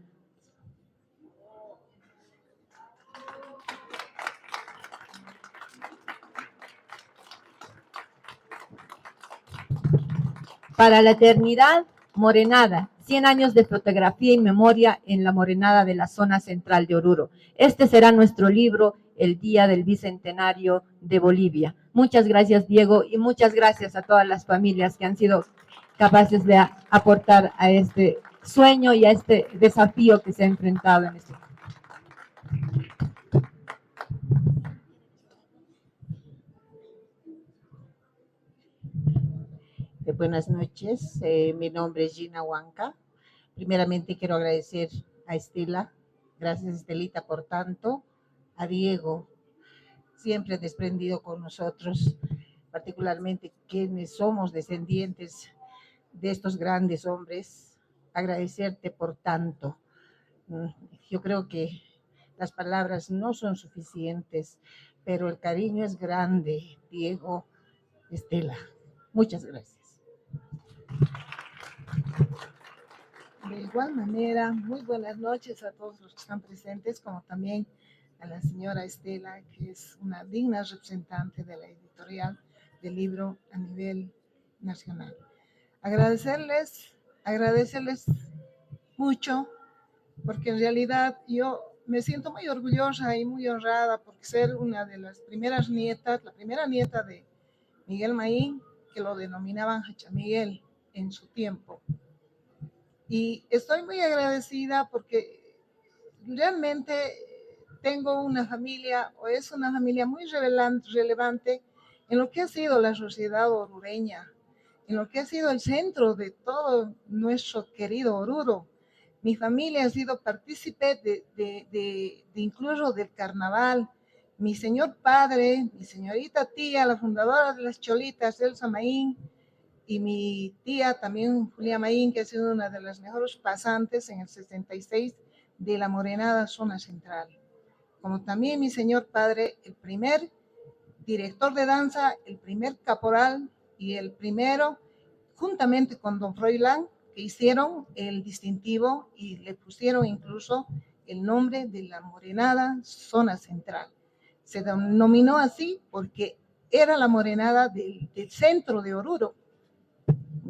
Para la eternidad, Morenada, 100 años de fotografía y memoria en la Morenada de la zona central de Oruro. Este será nuestro libro el día del Bicentenario de Bolivia. Muchas gracias, Diego, y muchas gracias a todas las familias que han sido capaces de aportar a este sueño y a este desafío que se ha enfrentado en este momento. Buenas noches, mi nombre es Gina Huanca. Primeramente quiero agradecer a Estela, gracias Estelita por tanto, a Diego, siempre desprendido con nosotros, particularmente quienes somos descendientes de estos grandes hombres, agradecerte por tanto. Yo creo que las palabras no son suficientes, pero el cariño es grande, Diego, Estela. Muchas gracias. De igual manera, muy buenas noches a todos los que están presentes, como también a la señora Estela, que es una digna representante de la editorial del libro a nivel nacional. Agradecerles mucho, porque en realidad yo me siento muy orgullosa y muy honrada por ser una de las primeras nietas, la primera nieta de Miguel Maín, que lo denominaban Hacha Miguel en su tiempo. Y estoy muy agradecida porque realmente tengo una familia, o es una familia muy relevante en lo que ha sido la sociedad orureña, en lo que ha sido el centro de todo nuestro querido Oruro. Mi familia ha sido partícipe de incluso del carnaval. Mi señor padre, mi señorita tía, la fundadora de las Cholitas, Elsa Maín, y mi tía también, Julia Maín, que ha sido una de las mejores pasantes en el 66 de la Morenada Zona Central. Como también mi señor padre, el primer director de danza, el primer caporal y el primero, juntamente con don Froilán, que hicieron el distintivo y le pusieron incluso el nombre de la Morenada Zona Central. Se denominó así porque era la morenada del centro de Oruro.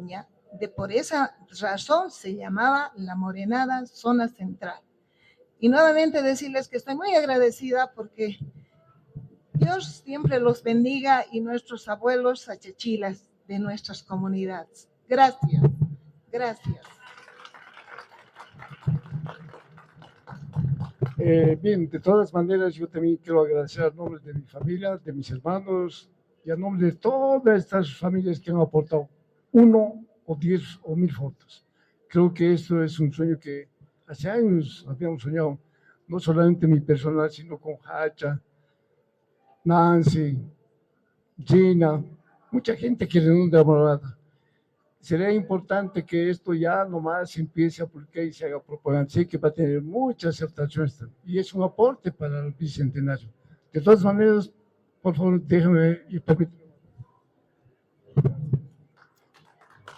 ¿Ya? Por esa razón se llamaba la Morenada Zona Central. Y nuevamente decirles que estoy muy agradecida porque Dios siempre los bendiga y nuestros abuelos achechilas de nuestras comunidades. Gracias. Gracias. Bien, de todas maneras, yo también quiero agradecer a nombre de mi familia, de mis hermanos y a nombre de todas estas familias que han aportado 1 o 10 o 1000 fotos. Creo que esto es un sueño que hace años habíamos soñado, no solamente mi personal, sino con Hacha, Nancy, Gina, mucha gente que redonda morada. Sería importante que esto ya nomás empiece a publicar y se haga propaganda. Sé que va a tener mucha aceptación y es un aporte para el bicentenario. De todas maneras, por favor, déjame y permítame.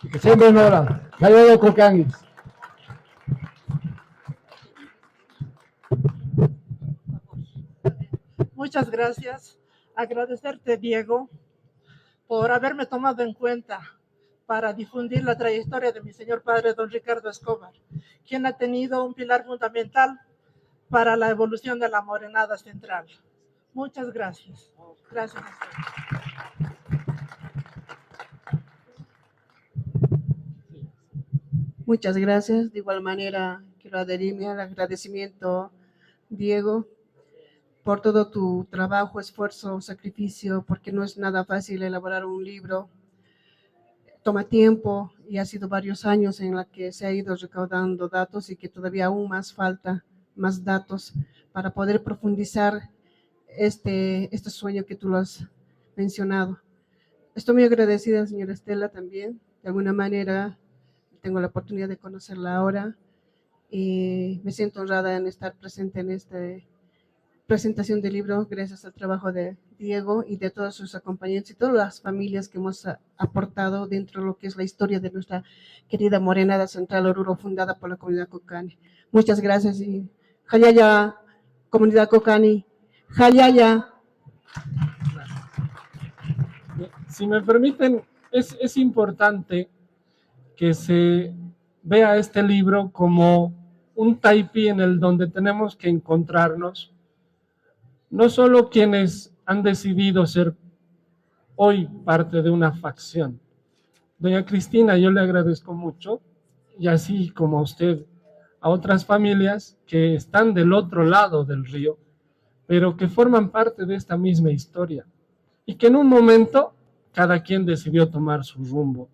Y que siempre en hora. Callado Cocanis. Muchas gracias. Agradecerte, Diego, por haberme tomado en cuenta para difundir la trayectoria de mi señor padre, don Ricardo Escobar, quien ha tenido un pilar fundamental para la evolución de la Morenada Central. Muchas gracias. Gracias a ustedes. Muchas gracias. De igual manera, quiero adherirme al agradecimiento, Diego, por todo tu trabajo, esfuerzo, sacrificio, porque no es nada fácil elaborar un libro. Toma tiempo y ha sido varios años en la que se ha ido recaudando datos y que todavía aún más falta, más datos para poder profundizar este sueño que tú lo has mencionado. Estoy muy agradecida, señora Estela, también. De alguna manera tengo la oportunidad de conocerla ahora y me siento honrada en estar presente en esta presentación del libro, gracias al trabajo de Diego y de todos sus acompañantes y todas las familias que hemos aportado dentro de lo que es la historia de nuestra querida Morenada Central Oruro, fundada por la comunidad Cocani. Muchas gracias y Jayaya, comunidad Cocani, Jayaya. Si me permiten, es importante que se vea este libro como un taipí en el donde tenemos que encontrarnos, no solo quienes han decidido ser hoy parte de una facción. Doña Cristina, yo le agradezco mucho, y así como a usted, a otras familias que están del otro lado del río, pero que forman parte de esta misma historia, y que en un momento cada quien decidió tomar su rumbo.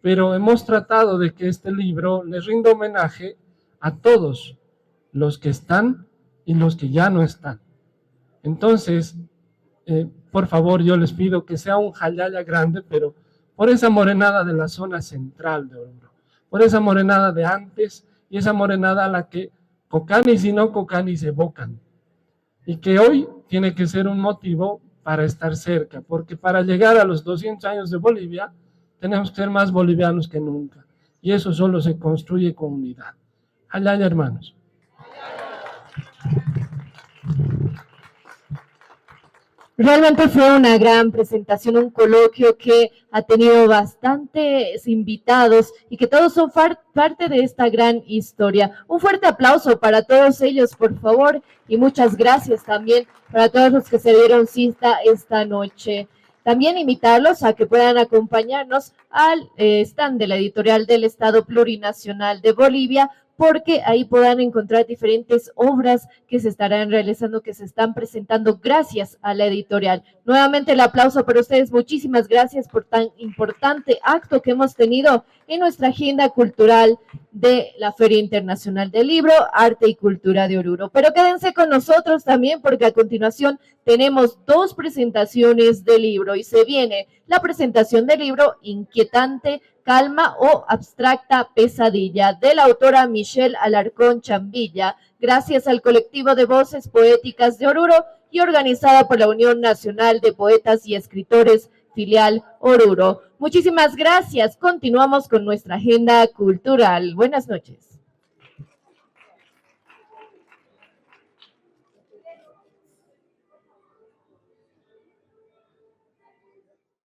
pero hemos tratado de que este libro le rinda homenaje a todos los que están y los que ya no están. Entonces, por favor, yo les pido que sea un jalaya grande, pero por esa morenada de la zona central de Oruro, por esa morenada de antes y esa morenada a la que cocanis y no cocanis evocan, y que hoy tiene que ser un motivo para estar cerca, porque para llegar a los 200 años de Bolivia tenemos que ser más bolivianos que nunca, y eso solo se construye con unidad. Jalaya, hermanos. Realmente fue una gran presentación, un coloquio que ha tenido bastantes invitados y que todos son parte de esta gran historia. Un fuerte aplauso para todos ellos, por favor, y muchas gracias también para todos los que se dieron cita esta noche. También invitarlos a que puedan acompañarnos al stand de la editorial del Estado Plurinacional de Bolivia, porque ahí puedan encontrar diferentes obras que se estarán realizando, que se están presentando gracias a la editorial. Nuevamente el aplauso para ustedes, muchísimas gracias por tan importante acto que hemos tenido en nuestra agenda cultural de la Feria Internacional del Libro, Arte y Cultura de Oruro. Pero quédense con nosotros también, porque a continuación tenemos 2 presentaciones de libro y se viene la presentación del libro Inquietante Calma o Abstracta Pesadilla, de la autora Michelle Alarcón Chambilla, gracias al colectivo de Voces Poéticas de Oruro y organizada por la Unión Nacional de Poetas y Escritores, filial Oruro. Muchísimas gracias. Continuamos con nuestra agenda cultural. Buenas noches.